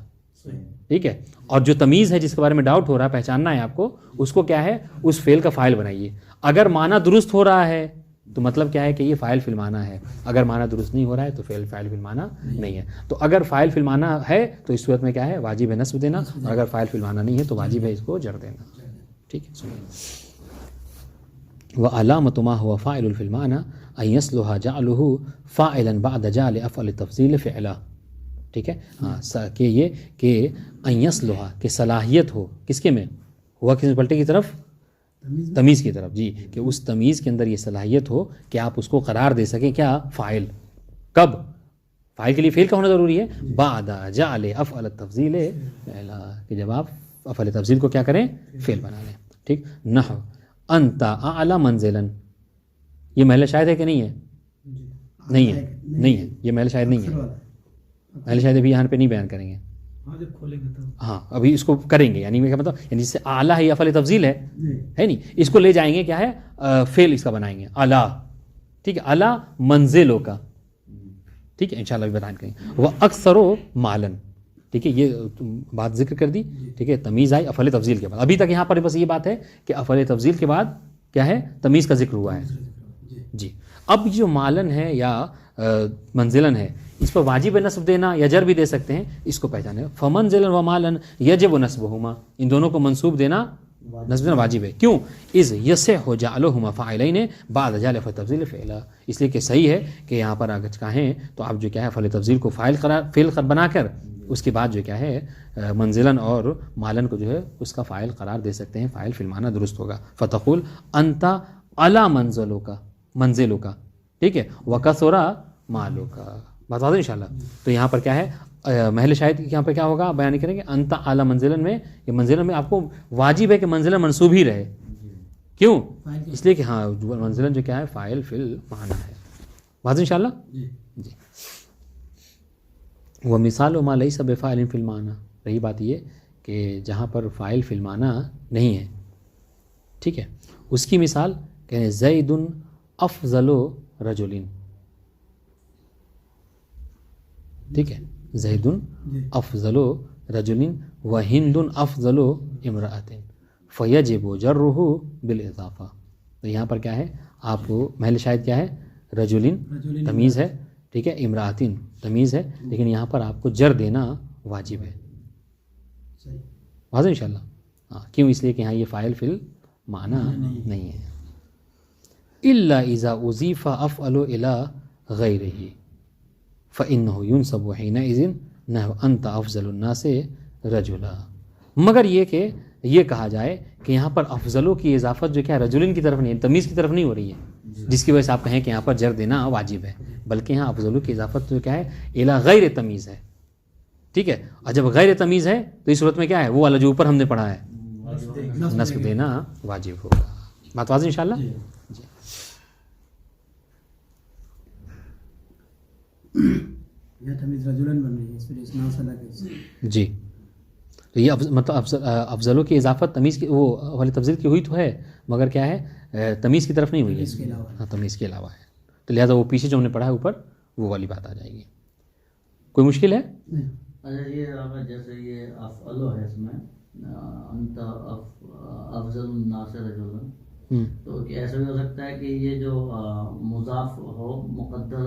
ٹھیک ہے، اور جو تمیز ہے جس کے بارے میں ڈاؤٹ ہو رہا ہے پہچاننا ہے آپ کو، اس کو کیا ہے اس فعل کا فاعل بنائیے. اگر معنی درست ہو رہا ہے تو مطلب کیا ہے کہ یہ فاعل فی المعنی ہے، اگر معنی درست نہیں ہو رہا ہے تو فعل فی المعنی نہیں ہے. تو اگر فاعل فی المعنی ہے تو اس صورت میں کیا ہے واجب ہے نصب دینا، اور اگر فاعل فی المعنی نہیں ہے تو واجب ہے اس کو جر دینا. ٹھیک ہے، سنیے. وعلامۃ ما هو فاعل فی المعنی ان یصلح جعله فاعلا بعد جعل افعل التفضیل فعلا. ٹھیک ہے، ہاں کہ یہ کہ ان یصلح کہ صلاحیت ہو کس کے میں، ہوا کس پلٹے کی طرف، تمیز کی طرف، جی، کہ اس تمیز کے اندر یہ صلاحیت ہو کہ آپ اس کو قرار دے سکیں کیا فاعل. کب؟ فاعل کے لیے فعل کا ہونا ضروری ہے. بعد جعل افعل التفضیل فعلا، کہ جب آپ افعل تفضیل کو کیا کریں فعل بنا لیں. ٹھیک. نحو انت اعلی منزلا، یہ محل شاہد ہے کہ نہیں ہے؟ نہیں ہے، نہیں ہے، یہ محل شاہد نہیں ہے. محل شاہد ابھی یہاں پہ نہیں بیان کریں گے. ہاں ابھی اس کو کریں گے، یعنی کیا مطلب، یعنی جس سے اعلیٰ ہے افعل تفضیل ہے نہیں، اس کو لے جائیں گے کیا ہے فعل اس کا بنائیں گے اعلیٰ. ٹھیک ہے، اعلیٰ منزلوں کا. ٹھیک ہے، انشاءاللہ بھی بتائیں گے. وہ اکثر و مالن، ٹھیک ہے، یہ بات ذکر کر دی. ٹھیک ہے، تمیز آئی افعل تفضیل کے بعد. ابھی تک یہاں پر بس یہ بات ہے کہ افعل تفضیل کے بعد کیا ہے تمیز کا ذکر ہوا ہے. جی، اب جو مالن ہے یا منزلن ہے اس پر واجب نصب دینا یا جر بھی دے سکتے ہیں، اس کو پہچانے. فمنزلن و مالن یجب نصبہما، ان دونوں کو منصوب دینا نصب دینا واجب ہے. کیوں؟ اذ یصح جعلہما فاعلین بعد جعل افعل تفضیل فعلا، اس لیے کہ صحیح ہے کہ یہاں پر اگر کہیں تو آپ جو کیا ہے افعل تفضیل کو فاعل فعل بنا کر اس کے بعد جو کیا ہے منزلن اور مالن کو جو ہے اس کا فاعل قرار دے سکتے ہیں، فاعل فی المعنی درست ہوگا. فتقول انت علی منزلوں کا، ٹھیک ہے، وکثر مالوں کا. بات واضح انشاءاللہ. تو یہاں پر کیا ہے محل شاہد یہاں پہ کیا ہوگا بیان کریں گے انت اعلی منزلن میں، یہ منزلن میں آپ کو واجب ہے کہ منزلن منصوب ہی رہے. کیوں؟ اس لیے کہ ہاں منزلن جو کیا ہے فاعل فی المعنی ہے. واضح انشاءاللہ. جی. وہ مثال ما لیس بفاعل فی المعنی، رہی بات یہ کہ جہاں پر فاعل فی المعنی نہیں ہے، ٹھیک ہے، اس کی مثال کہ زید افضل رجل، ٹھیک ہے، زید افضل رجل و ہند افضل امرأۃ فیجب جرہ بالاضافہ. تو یہاں پر کیا ہے آپ محل شاہد کیا ہے رجل تمیز ہے، ٹھیک ہے، امرأۃ تمیز ہے، لیکن یہاں پر آپ کو جر دینا واجب ہے. واضح انشاءاللہ. ہاں کیوں؟ اس لیے کہ یہاں یہ فاعل فی المعنی نہیں ہے. الا اذا اضیف افعل الى غیرہ فانه ينصب حينئذ نحو انت افضل الناس رجلا. مگر یہ کہ یہ کہا جائے کہ یہاں پر افضلوں کی اضافت جو کیا رجلن کی طرف نہیں، تمیز کی طرف نہیں ہو رہی ہے، جس کی وجہ سے آپ کہیں کہ یہاں پر جر دینا واجب ہے، بلکہ یہاں افضلوں کی اضافت جو کیا ہے الی غیر تمیز ہے. ٹھیک ہے، اور جب غیر تمیز ہے تو اس صورت میں کیا ہے وہ والا جو اوپر ہم نے پڑھا ہے نصب دینا واجب ہوگا. بات واضح انشاءاللہ. جی، تو یہ مطلب افضلوں کی اضافت تمیز کی وہ والی تفضیل کی ہوئی تو ہے، مگر کیا ہے تمیز کی طرف نہیں ہوئی ہے، ہاں تمیز کے علاوہ ہے. تو لہٰذا وہ پیچھے جو ہم نے پڑھا ہے اوپر وہ والی بات آ جائے گی. کوئی مشکل ہے؟ اچھا، یہ اگر جیسے یہ افعلو ہے اس میں انت افضل الناس رجلا، تو کیا ایسا بھی ہو سکتا ہے کہ یہ جو مضاف ہو مقدر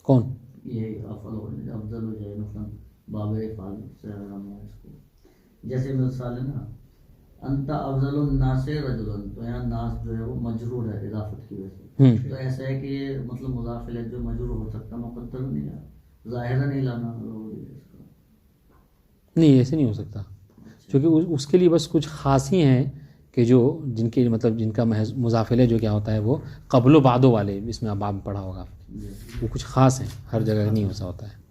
کون یہ افعل افضل ہو جائے، مثلا باب افعال سے اس کو جیسے مثال ہے نا انت افضل الناس رجلا، تو یہاں ناس جو ہے وہ مجرور ہے اضافت کی وجہ سے. تو ایسا ہے کہ یہ مطلب مضاف الیہ جو مجرور ہو سکتا مقدر نہیں ہے، ظاہرہ نہیں لانا نہیں، ایسے نہیں ہو سکتا، کیونکہ اس کے لیے بس کچھ خاصی ہیں کہ جو جن کے مطلب جن کا مضاف الیہ جو کیا ہوتا ہے وہ قبل و بعد والے، اس میں باب پڑھا ہوگا، وہ کچھ خاص ہیں، ہر جگہ نہیں ایسا ہوتا ہے.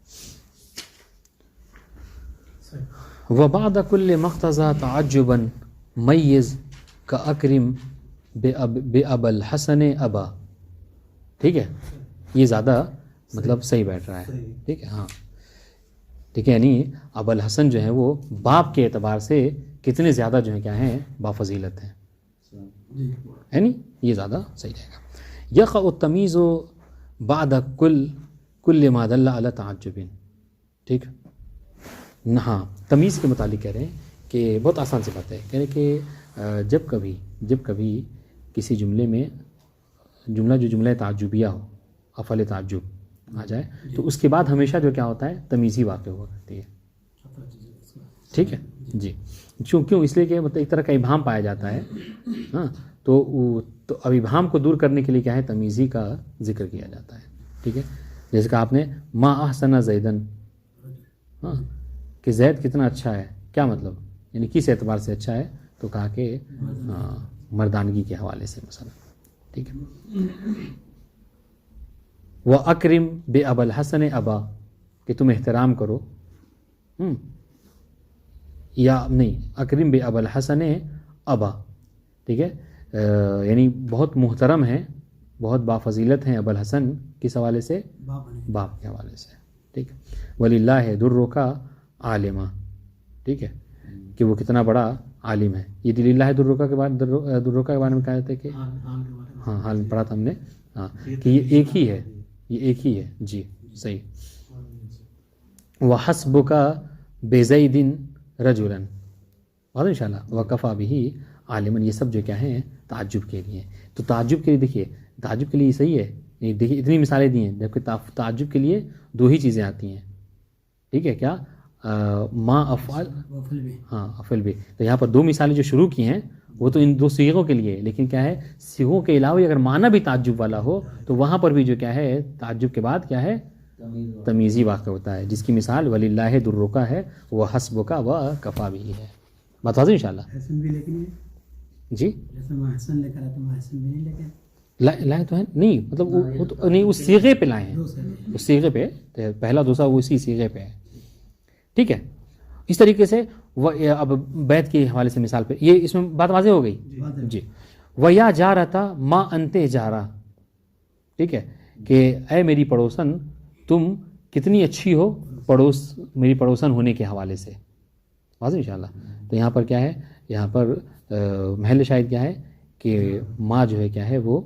وبعد كل مقتضى تعجبا میز كأکرم بأبا الحسن ابا. ٹھیک ہے، یہ زیادہ مطلب صحیح بیٹھ رہا ہے. ٹھیک ہے، ہاں ٹھیک ہے، یعنی ابا الحسن جو ہے وہ باپ کے اعتبار سے کتنے زیادہ جو ہے کیا ہیں بافضیلت ہیں، یعنی یہ زیادہ صحیح رہے گا. یقع التمیز بعد کل ما دل علی تعجب. ٹھیک. ہاں تمیز کے متعلق کہہ رہے ہیں کہ بہت آسان سی بات ہے. کہہ رہے کہ جب کبھی کسی جملے میں جو جملہ تعجبیہ ہو، افعال تعجب آ جائے تو اس کے بعد ہمیشہ جو کیا ہوتا ہے تمیز ہی واقع ہوا کرتی ہے. ٹھیک ہے جی. کیوں اس لیے کہ مطلب ایک طرح کا ابہام پایا جاتا ہے. ہاں تو اب ابہام کو دور کرنے کے لیے کیا ہے تمیزی کا ذکر کیا جاتا ہے. ٹھیک ہے. جیسے کہ آپ نے ما احسن زیدن، ہاں کہ زید کتنا اچھا ہے. کیا مطلب یعنی کس اعتبار سے اچھا ہے؟ تو کہا کہ مردانگی کے حوالے سے مثلا. ٹھیک ہے. وَأَكْرِمْ بِأَبَا الْحَسَنِ أَبَا کہ تم احترام کرو. یا نہیں اکرم بِأَبَا الْحَسَنِ أَبَا. ٹھیک ہے. یعنی بہت محترم ہیں، بہت بافضیلت ہیں ابو الحسن کس حوالے سے؟ باپ کے حوالے سے. ٹھیک ہے. وَلِلَّهِ دُرُّكَ عَالِمًا. ٹھیک ہے کہ وہ کتنا بڑا عالم ہے. یہ للہ دُرُّكَ کے بارے میں کہا جاتا ہے کہ ہاں حال پڑھا تھا ہم نے. ہاں کہ یہ ایک ہی ہے، یہ ایک ہی ہے. جی صحیح. وَحَسْبُكَ بِزَيْدٍ رَجُلًا بات ان شاء اللہ. وَكَفَى بِهِ عالمًا. یہ سب جو کیا ہیں تعجب کے لیے. تو تعجب کے لیے دیکھیے، تعجب کے لیے صحیح ہے. دیکھیے اتنی مثالیں دی ہیں جبکہ تعجب کے لیے دو ہی چیزیں آتی ہیں. ٹھیک ہے. کیا ما افعل، ہاں افعل بھی. تو یہاں پر دو مثالیں جو شروع کی ہیں وہ تو ان دو صیغوں کے لیے، لیکن کیا ہے صیغوں کے علاوہ اگر معنی بھی تعجب والا ہو تو وہاں پر بھی جو کیا ہے تعجب کے بعد کیا ہے تمیزی واقع ہوتا ہے. جس کی مثال وللہ درُّكَ ہے، وہ حسبک و کفا بھی ہے. بات واضح ان شاء اللہ. جی لائے تو ہیں نہیں، مطلب وہ تو نہیں اس صیغے پہ لائے ہیں، اس صیغے پہ پہلا دوسرا وہ اسی صیغے پہ ہے. ٹھیک ہے. اس طریقے سے وہ اب بیت کے حوالے سے مثال پہ یہ اس میں بات واضح ہو گئی. جی. وَيَا جَارَتَ مَا أَنْتِ جَارَ. ٹھیک ہے کہ اے میری پڑوسن تم کتنی اچھی ہو میری پڑوسن ہونے کے حوالے سے. واضح انشاءاللہ. تو یہاں پر کیا ہے، یہاں پر محل شاہد کیا ہے کہ ماں جو ہے کیا ہے وہ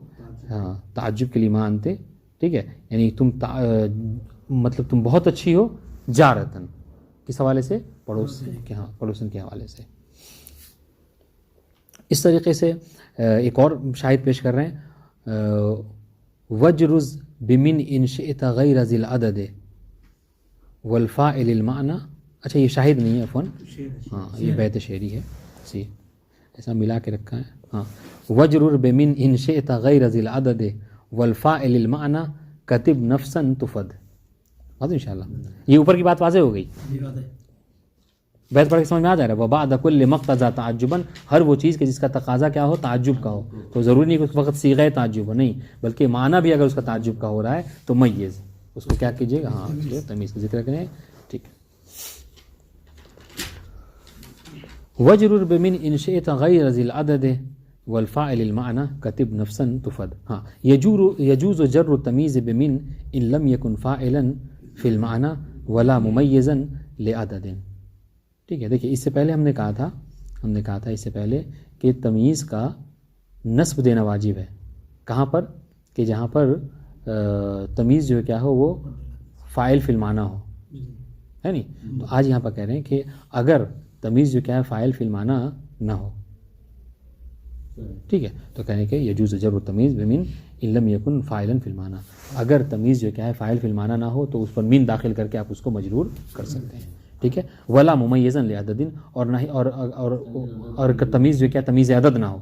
تعجب کے لیے ماں انتے. ٹھیک ہے. یعنی تم مطلب تم بہت اچھی ہو جارتن کس حوالے سے؟ پڑوسن کے حوالے سے. اس طریقے سے ایک اور شاہد پیش کر رہے ہیں. وجرز بمن ان شئت غیر ذی العدد والفاعل المعنى. اچھا یہ شاہد نہیں ہے عفواً، ہاں یہ بیت شعری ہے. جی ایسا ملا کے رکھا ہے. ہاں وجرر بمن ان شئت غیر ذی العدد والفاعل المعنى کتب نفسا تفد. واضح انشاءاللہ. یہ اوپر کی بات واضح ہو گئی. بیت پڑھ کے سمجھ میں آ جا رہا ہے. وبعد کل مقتضى تعجبا، ہر وہ چیز کہ جس کا تقاضا کیا ہو تعجب کا ہو. تو ضروری نہیں کہ اس وقت صیغہ تعجب ہو، نہیں بلکہ معنی بھی اگر اس کا تعجب کا ہو رہا ہے تو میز اس کو کیا کیجیے گا، ہاں تمیز کا ذکر کریں. ٹھیک ہے. وجرر بمن ان شئت غیر ذی العدد والفاعل المعنى کتب نفسا تفد. ہاں یجوز جر التمیز بمن ان لم یکن فاعلا فی المعنى ولا ممیزا لعدد. ٹھیک ہے. دیکھیے اس سے پہلے ہم نے کہا تھا اس سے پہلے کہ تمیز کا نصب دینا واجب ہے. کہاں پر؟ کہ جہاں پر تمیز جو ہے کیا ہو وہ فاعل فی المعنی ہو، ہے نہیں. تو آج یہاں پر کہہ رہے ہیں کہ اگر تمیز جو کیا ہے فاعل فی المعنی نہ ہو، ٹھیک ہے، تو کہنے کہ یجوز جر التمیز بمن ان لم یکن فاعلا فی المعنی. اگر تمیز جو کیا ہے فاعل فی المعنی نہ ہو تو اس پر من داخل کر کے آپ اس کو مجرور کر سکتے ہیں. ٹھیک ہے. ولا ممیزا لعدد، اور نہ ہی اور تمیز جو کیا تمیز عدد نہ ہو.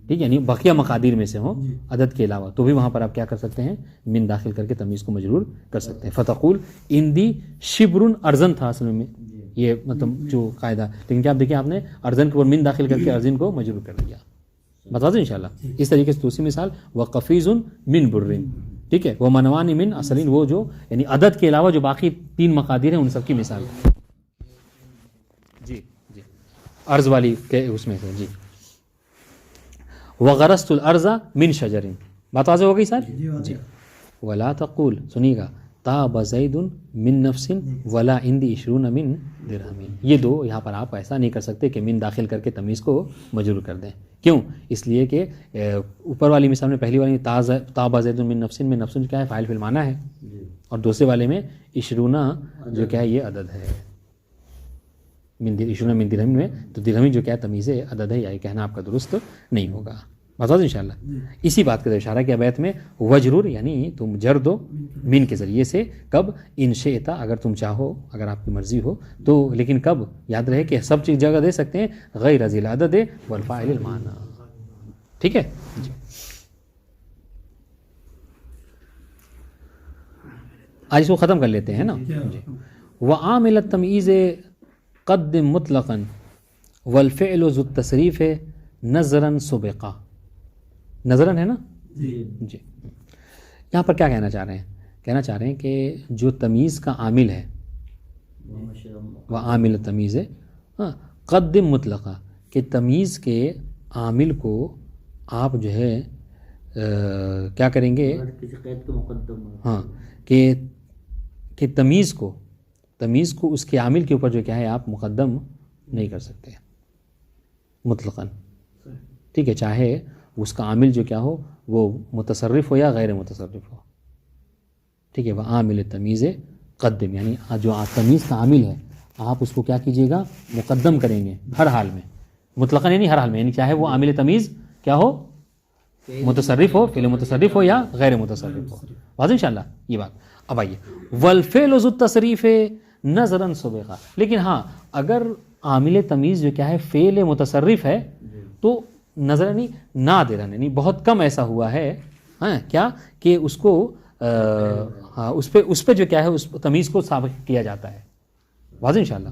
ٹھیک ہے. یعنی بقیہ مقادیر میں سے ہوں عدد کے علاوہ، تو بھی وہاں پر آپ کیا کر سکتے ہیں من داخل کر کے تمیز کو مجرور کر سکتے ہیں. فتقول اندی شبر ارزن تھا اصل میں یہ مطلب جو قاعدہ، لیکن کیا آپ دیکھیں آپ نے ارزن کے اوپر من داخل کر کے ارزن کو مجرور کر دیا. بتا دیں انشاءاللہ. اس طریقے سے دوسری مثال وقفیز من برن. ٹھیک ہے. وہ منوانی من اصلین، وہ جو یعنی عدد کے علاوہ جو باقی تین مقادیر ہیں ان سب کی مثال. جی عرض والی کے اس میں سے. جی وغرست الارض من شجر. بات واضح ہو گئی سر. جی ولا تقول، سنیے گا، طاب زید من نفس ولا عندی 20 من درہم. یہ دو یہاں پر آپ ایسا نہیں کر سکتے کہ من داخل کر کے تمیز کو مجرور کر دیں. کیوں؟ اس لیے کہ اوپر والی مثال میں پہلی والی طاب زید من نفس میں نفس کیا ہے؟ فاعل فی المعنی ہے, اور دوسرے والے میں 20 جو کیا ہے یہ عدد ہے. 20 من درہم میں تو درہمی جو کیا ہے تمیز عدد ہے, یہ کہنا آپ کا درست نہیں ہوگا. بات ان شاء اللہ. اسی بات کا اشارہ کیا بیت میں وجرور, یعنی تم جر دو من کے ذریعے سے. کب؟ ان شئتا, اگر تم چاہو, اگر آپ کی مرضی ہو تو. لیکن کب؟ یاد رہے کہ سب چیز جگہ دے سکتے ہیں غیر ذی العدد والفاعل المعنی. ٹھیک ہے جی. آج اس کو ختم کر لیتے ہیں نا جی. وعامل التمييز قدم مطلقا والفعل ذو التصریف نظراً سبقا. نظراً ہے نا جی. یہاں پر کیا کہنا چاہ رہے ہیں؟ کہنا چاہ رہے ہیں کہ جو تمیز کا عامل ہے وہ عامل تمیز ہے, قدم مطلقہ, کہ تمیز کے عامل کو آپ جو ہے کیا کریں گے؟ ہاں, کہ تمیز کو اس کے عامل کے اوپر جو کیا ہے آپ مقدم نہیں کر سکتے مطلقاً. ٹھیک ہے, چاہے اس کا عامل جو کیا ہو وہ متصرف ہو یا غیر متصرف ہو. ٹھیک ہے, وہ عامل تمیز قدم, یعنی جو تمیز کا عامل ہے آپ اس کو کیا کیجیے گا؟ مقدم کریں گے ہر حال میں. مطلقاً یعنی ہر حال میں, یعنی چاہے وہ عامل تمیز کیا ہو, متصرف ہو, فعل متصرف ہو یا غیر متصرف ہو. واضح انشاءاللہ یہ بات. اب آئیے والفعل ذو التصریف نظراً سبقا. لیکن ہاں اگر عامل تمیز جو کیا ہے فعل متصرف ہے تو نظر نہیں نادرن, یعنی بہت کم ایسا ہوا ہے کیا کہ اس کو اس پہ جو کیا ہے اس تمیز کو ثابت کیا جاتا ہے. واضح انشاءاللہ.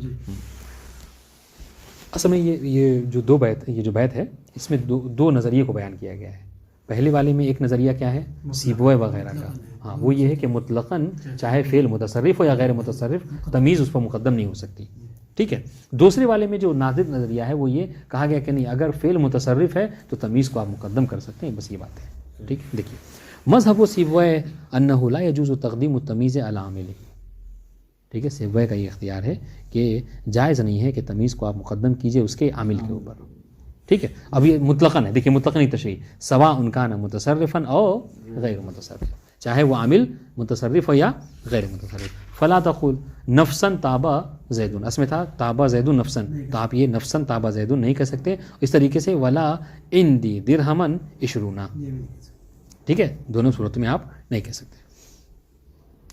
اصل میں یہ جو بیت ہے اس میں دو نظریے کو بیان کیا گیا ہے. پہلے والے میں ایک نظریہ کیا ہے سیبوئے وغیرہ کا, ہاں وہ یہ ہے کہ مطلقاً چاہے فعل متصرف ہو یا غیر متصرف تمیز اس پر مقدم نہیں ہو سکتی. ٹھیک ہے. دوسرے والے میں جو نادر نظریہ ہے وہ یہ کہا گیا کہ نہیں, اگر فعل متصرف ہے تو تمیز کو آپ مقدم کر سکتے ہیں. بس یہ بات ہے. ٹھیک ہے. دیکھیے مذہب سیبوئے انہ لا يجوز تقدیم التمیز علی عامل. ٹھیک ہے, سیبوئے کا یہ اختیار ہے کہ جائز نہیں ہے کہ تمیز کو آپ مقدم کیجئے اس کے عامل کے اوپر. ٹھیک ہے. اب یہ مطلقاً ہے, دیکھیے مطلقاً تشریح سواء کان متصرفاً او غیر متصرف, چاہے وہ عامل متصرف ہو یا غیر متصرف. فلا تقول نفساً تابا زیدون, اس میں تھا تابا زیدون نفساً, تو آپ یہ نفساً تابا زیدون نہیں کہہ سکتے. اس طریقے سے ولا عندی درہماً 20. ٹھیک ہے, دونوں صورتوں میں آپ نہیں کہہ سکتے.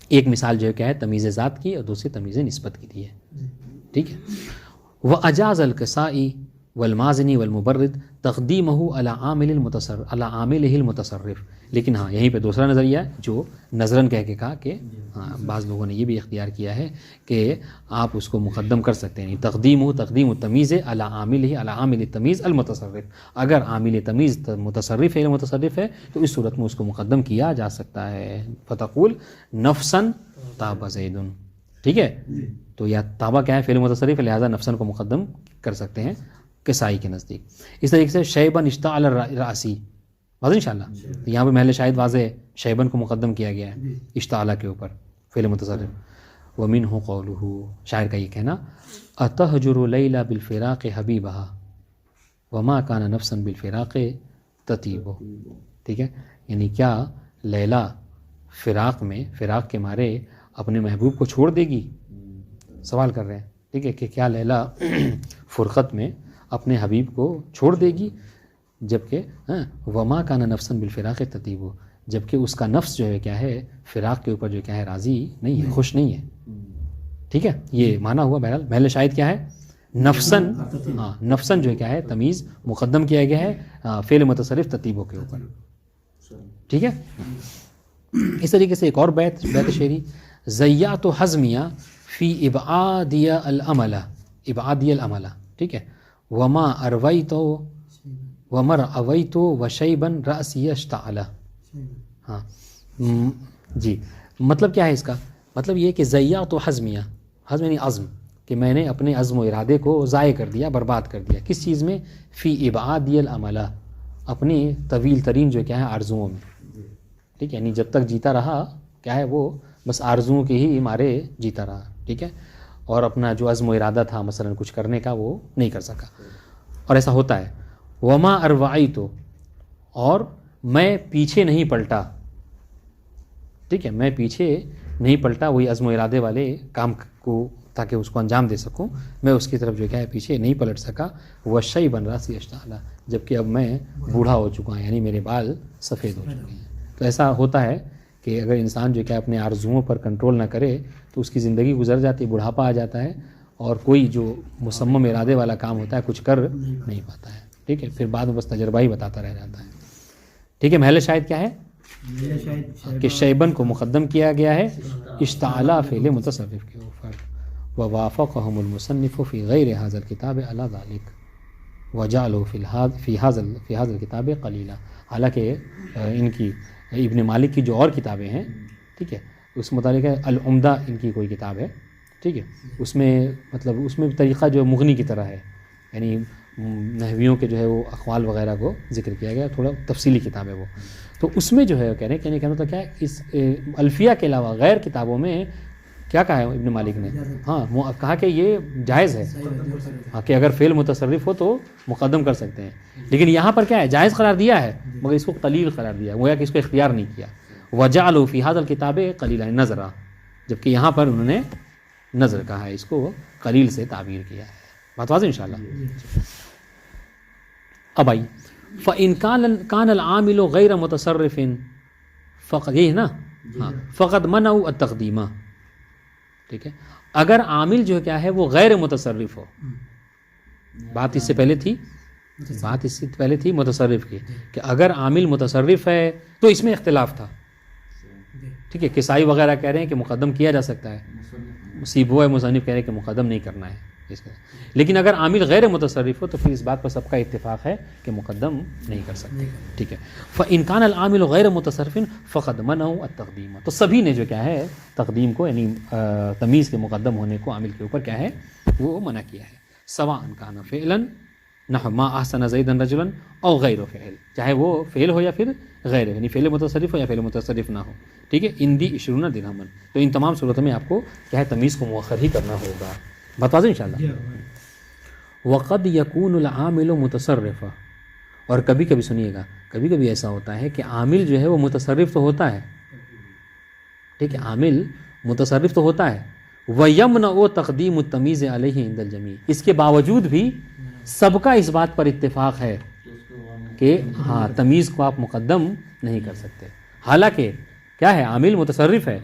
ایک مثال جو ہے کیا ہے تمیز ذات کی, اور دوسری تمیز نسبت کی دی ہے. ٹھیک ہے. وأجاز القسائی والمازنی والمبرد تقدیمہ علی عاملہ المتصرف. لیکن ہاں یہیں پہ دوسرا نظریہ ہے جو نظراً کہہ کے کہا کہ ہاں بعض لوگوں نے یہ بھی اختیار کیا ہے کہ آپ اس کو مقدم کر سکتے ہیں. تقدیم التمیز علی عامل التمیز المتصرف. اگر عامل تمیز متصرف ہے متصرف ہے تو اس صورت میں اس کو مقدم کیا جا سکتا ہے. فتقول نفساً طاب زید. ٹھیک ہے, تو یا تابہ کیا ہے فعل متصرف ہے, لہٰذا نفساً کو مقدم کر سکتے ہیں کسائی کے نزدیک. اس طریقے سے شیبن اشتعل الراسی. واضح انشاءاللہ. یہاں پہ محل شاہد واضح ہے, شیبن کو مقدم کیا گیا ہے اشتعل کے اوپر فعل متصرف. ومنہ قولہ, شاعر کا یہ کہنا اتہجر لیلی بالفراق حبیبہا وما کان نفسا بالفراق تطیب. ٹھیک ہے, یعنی کیا لیلا فراق کے مارے اپنے محبوب کو چھوڑ دے گی. سوال کر رہے ہیں. ٹھیک ہے, کہ کیا لیلا فرقت میں اپنے حبیب کو چھوڑ دے گی, جبکہ وما کان نفسا بالفراق تطیب, جبکہ اس کا نفس جو ہے کیا ہے فراق کے اوپر جو کیا ہے راضی نہیں ہے, خوش نہیں ہے. ٹھیک ہے, یہ مانا ہوا. بہرحال محل شاہد کیا ہے نفسن. ہاں نفسن جو ہے کیا ہے تمیز مقدم کیا گیا ہے فعل متصرف تطیبوں کے اوپر. ٹھیک ہے. اس طریقے سے ایک اور بیت شعری زیات و حزمیہ فی ابعادیہ العملہ. ٹھیک ہے. وما ارویتو ومر اویتو وشیبن رأسی اشتعل. ہاں جی, مطلب کیا ہے اس کا؟ مطلب یہ کہ زیات و حزمیہ, حزم یعنی عزم, کہ میں نے اپنے عزم و ارادے کو ضائع کر دیا, برباد کر دیا. کس چیز میں؟ فی ابعادی العملہ, اپنی طویل ترین جو کیا ہے آرزوؤں میں. ٹھیک ہے, یعنی جب تک جیتا رہا کیا ہے وہ بس آرزوؤں کے ہی مارے جیتا رہا، ٹھیک ہے، اور اپنا جو عزم و ارادہ تھا مثلا کچھ کرنے کا وہ نہیں کر سکا، اور ایسا ہوتا ہے۔ وما اروعیت، اور میں پیچھے نہیں پلٹا، ٹھیک ہے، میں پیچھے نہیں پلٹا وہی عزم و ارادے والے کام کو تاکہ اس کو انجام دے سکوں، میں اس کی طرف جو کیا ہے پیچھے نہیں پلٹ سکا۔ وشیبا راسی اشتعلا، جبکہ اب میں بوڑھا ہو چکا ہوں، یعنی میرے بال سفید ہو چکے ہیں۔ تو ایسا ہوتا ہے کہ اگر انسان جو کیا اپنے آرزوؤں پر کنٹرول نہ کرے تو اس کی زندگی گزر جاتی ہے، بڑھاپا آ جاتا ہے، اور کوئی جو مصمم ارادے والا کام ہوتا ہے کچھ کر نہیں پاتا ہے، ٹھیک ہے، پھر بعد میں بس تجربہ ہی بتاتا رہ جاتا ہے، ٹھیک ہے۔ محل شاہد کیا ہے کہ شیبن کو مقدم کیا گیا ہے اشتعلا فعل متصرف کے اوپر۔ ووافقهم المصنف في غیر هذا الكتاب على ذلك وجعله في هذا الكتاب قلیلا، حالانکہ ان کی ابن مالک کی جو اور کتابیں ہیں، ٹھیک ہے، اس متعلق ہے العمدہ ان کی کوئی کتاب ہے، ٹھیک ہے، اس میں مطلب اس میں طریقہ جو مغنی کی طرح ہے، یعنی نحویوں کے جو ہے وہ اقوال وغیرہ کو ذکر کیا گیا، تھوڑا تفصیلی کتاب ہے وہ، تو اس میں جو ہے کہنے کا مطلب کیا ہے، اس الفیہ کے علاوہ غیر کتابوں میں کیا کہا ہے ابن مالک نے، ہاں کہا کہ یہ جائز ہے، ہاں کہ اگر فعل متصرف ہو تو مقدم کر سکتے ہیں، لیکن یہاں پر کیا ہے جائز قرار دیا ہے مگر اس کو قلیل قرار دیا ہے، گویا کہ اس کو اختیار نہیں کیا۔ وجعلوا فی ھذا الکتاب قلیلا نظرا، جبکہ یہاں پر انہوں نے نظر کہا ہے، اس کو قلیل سے تعبیر کیا ہے۔ بات واضح انشاءاللہ۔ اب آئی فَإِنْ كَانَ الْعَامِلُ غَيْرَ مُتَصَرِّفٍ فقط، یہی نا، ہاں، فقط منعوا التقدیمہ، ٹھیک ہے، اگر عامل جو کیا ہے وہ غیر متصرف ہو، بات اس سے پہلے تھی متصرف کی، کہ اگر عامل متصرف ہے تو اس میں اختلاف تھا، ٹھیک ہے، کسائی وغیرہ کہہ رہے ہیں کہ مقدم کیا جا سکتا ہے، سیبوئے مصنف کہہ رہے ہیں کہ مقدم نہیں کرنا ہے اس کا، لیکن اگر عامل غیر متصرف ہو تو پھر اس بات پر سب کا اتفاق ہے کہ مقدم نہیں کر سکتے، ٹھیک ہے۔ فَإِنْ كَانَ الْعَامِلُ غَيْرَ مُتَصَرِّفٍ فَقَدْ مَنَعُوا التَّقْدِيمَ، تو سبھی نے جو کیا ہے تقدیم کو، یعنی تمیز کے مقدم ہونے کو عامل کے اوپر کیا ہے وہ منع کیا ہے۔ سواء كان فعلا نحو ما احسن زیدا رجلا او غیر فعل، چاہے وہ فعل ہو یا پھر غیر، یعنی فعل متصرف ہو یا فعل متصرف نہ ہو، ٹھیک ہے۔ اندی 20 درہما، تو ان تمام صورتوں میں آپ کو کیا ہے تمیز کو مؤخر ہی کرنا ہوگا، بتا دیں انشاءاللہ۔ وقد یکون العامل متصرفا، اور کبھی کبھی سنیے گا، کبھی کبھی ایسا ہوتا ہے کہ عامل جو ہے وہ متصرف تو ہوتا ہے، ٹھیک ہے، عامل متصرف تو ہوتا ہے، وَيَمْنَعُ تَقْدِيمُ التَّمِيزِ عَلَيْهِ عِنْدَ الْجَمِيعِ، اس کے باوجود بھی سب کا اس بات پر اتفاق ہے کہ ہاں تمیز کو آپ مقدم نہیں کر سکتے، حالانکہ کیا ہے عامل متصرف ہے،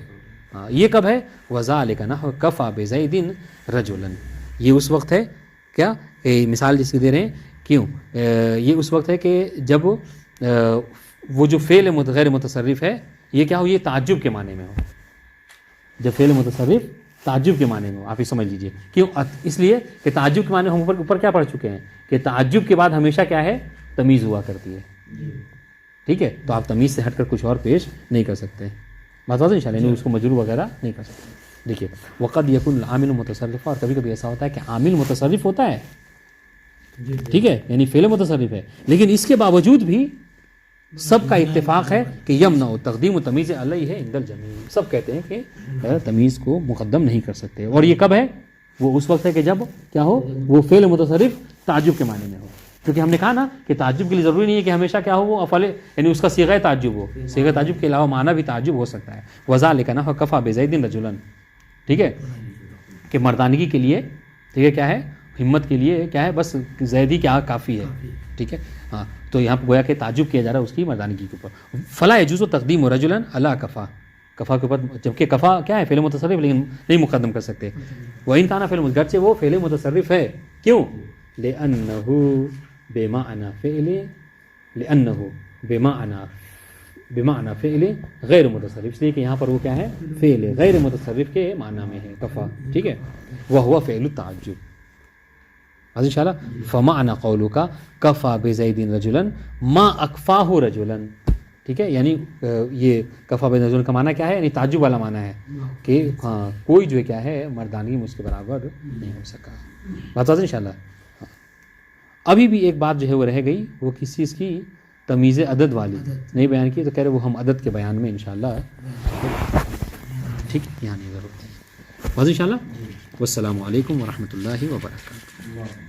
ہاں یہ کب ہے، وَذَلِكَ نَحْوَ كَفَى بِزَيْدٍ رَجُلًا، یہ اس وقت ہے کیا، مثال جس کی دے رہے ہیں، کیوں یہ اس وقت ہے کہ جب وہ جو فعل غیر متصرف ہے یہ کیا ہو، یہ تعجب کے معنی میں ہو، جب فعل متصرف تعجب کے معنی میں ہو، آپ یہ سمجھ لیجئے، کیوں، اس لیے کہ تعجب کے معنی ہم اوپر کیا پڑھ چکے ہیں کہ تعجب کے بعد ہمیشہ کیا ہے تمیز ہوا کرتی ہے، ٹھیک ہے، تو آپ تمیز سے ہٹ کر کچھ اور پیش نہیں کر سکتے، بات واضح انشاءاللہ، یعنی اس کو مجرور وغیرہ نہیں کر سکتے۔ دیکھیے وقد یکون العامل متصرف، اور کبھی کبھی ایسا ہوتا ہے کہ عامل متصرف ہوتا ہے، ٹھیک ہے، یعنی فعل متصرف ہے، لیکن اس کے باوجود بھی سب کا اتفاق ہے کہ یمنع تقدیم تمیز علیہ عند الجمیع، سب کہتے ہیں کہ تمیز کو مقدم نہیں کر سکتے، اور یہ کب ہے، وہ اس وقت ہے کہ جب کیا ہو، وہ فعل متصرف تعجب کے معنی میں ہو، کیونکہ ہم نے کہا نا کہ تعجب کے لیے ضروری نہیں ہے کہ ہمیشہ کیا ہو وہ افعال، یعنی اس کا صیغہ تعجب ہو، صیغہ تعجب کے علاوہ معنی بھی تعجب ہو سکتا ہے، وذالک نحو کفى بزید رجلا، ٹھیک ہے، کہ مردانگی کے لیے، ٹھیک ہے، کیا ہے ہمت کے لیے کیا ہے بس زیدی کیا کافی ہے، ٹھیک ہے، ہاں، تو یہاں پہ گویا کہ تعجب کیا جا رہا ہے اس کی مردانگی کے اوپر۔ فلا یجوز تقدیم رجلا علی کفا، کفا کے اوپر، جبکہ کفا کیا ہے فعل متصرف لیکن نہیں مقدم کر سکتے، وَإِنْ كَانَ فعل گرچہ وہ فعل متصرف ہے، کیوں، لأنه بمعنى فعل، لأنه بمعنى فعل غیر متصرف، اس لیے کہ یہاں پر وہ کیا ہے فعل غیر متصرف کے معنی میں ہے کفا، ٹھیک ہے، وهو فعل التعجب، ان شاء اللہ۔ فمعنى قولك كفى بزید رجلا ما اکفاہ رجلا، ٹھیک ہے، یعنی یہ کفى بزید رجلا کا معنی کیا ہے، یعنی تعجب والا معنی ہے کہ ہاں کوئی جو کیا ہے مردانگی میں اس کے برابر نہیں ہو سکا، بات ان شاء اللہ۔ ابھی بھی ایک بات جو ہے وہ رہ گئی، وہ کس چیز کی، تمیز عدد والی نہیں بیان کی، تو کہہ رہے وہ ہم عدد کے بیان میں انشاءاللہ ٹھیک یہاں نظر ہوتی ہے. واضح ان شاء اللہ. والسلام علیکم ورحمۃ اللہ وبرکاتہ. اللہ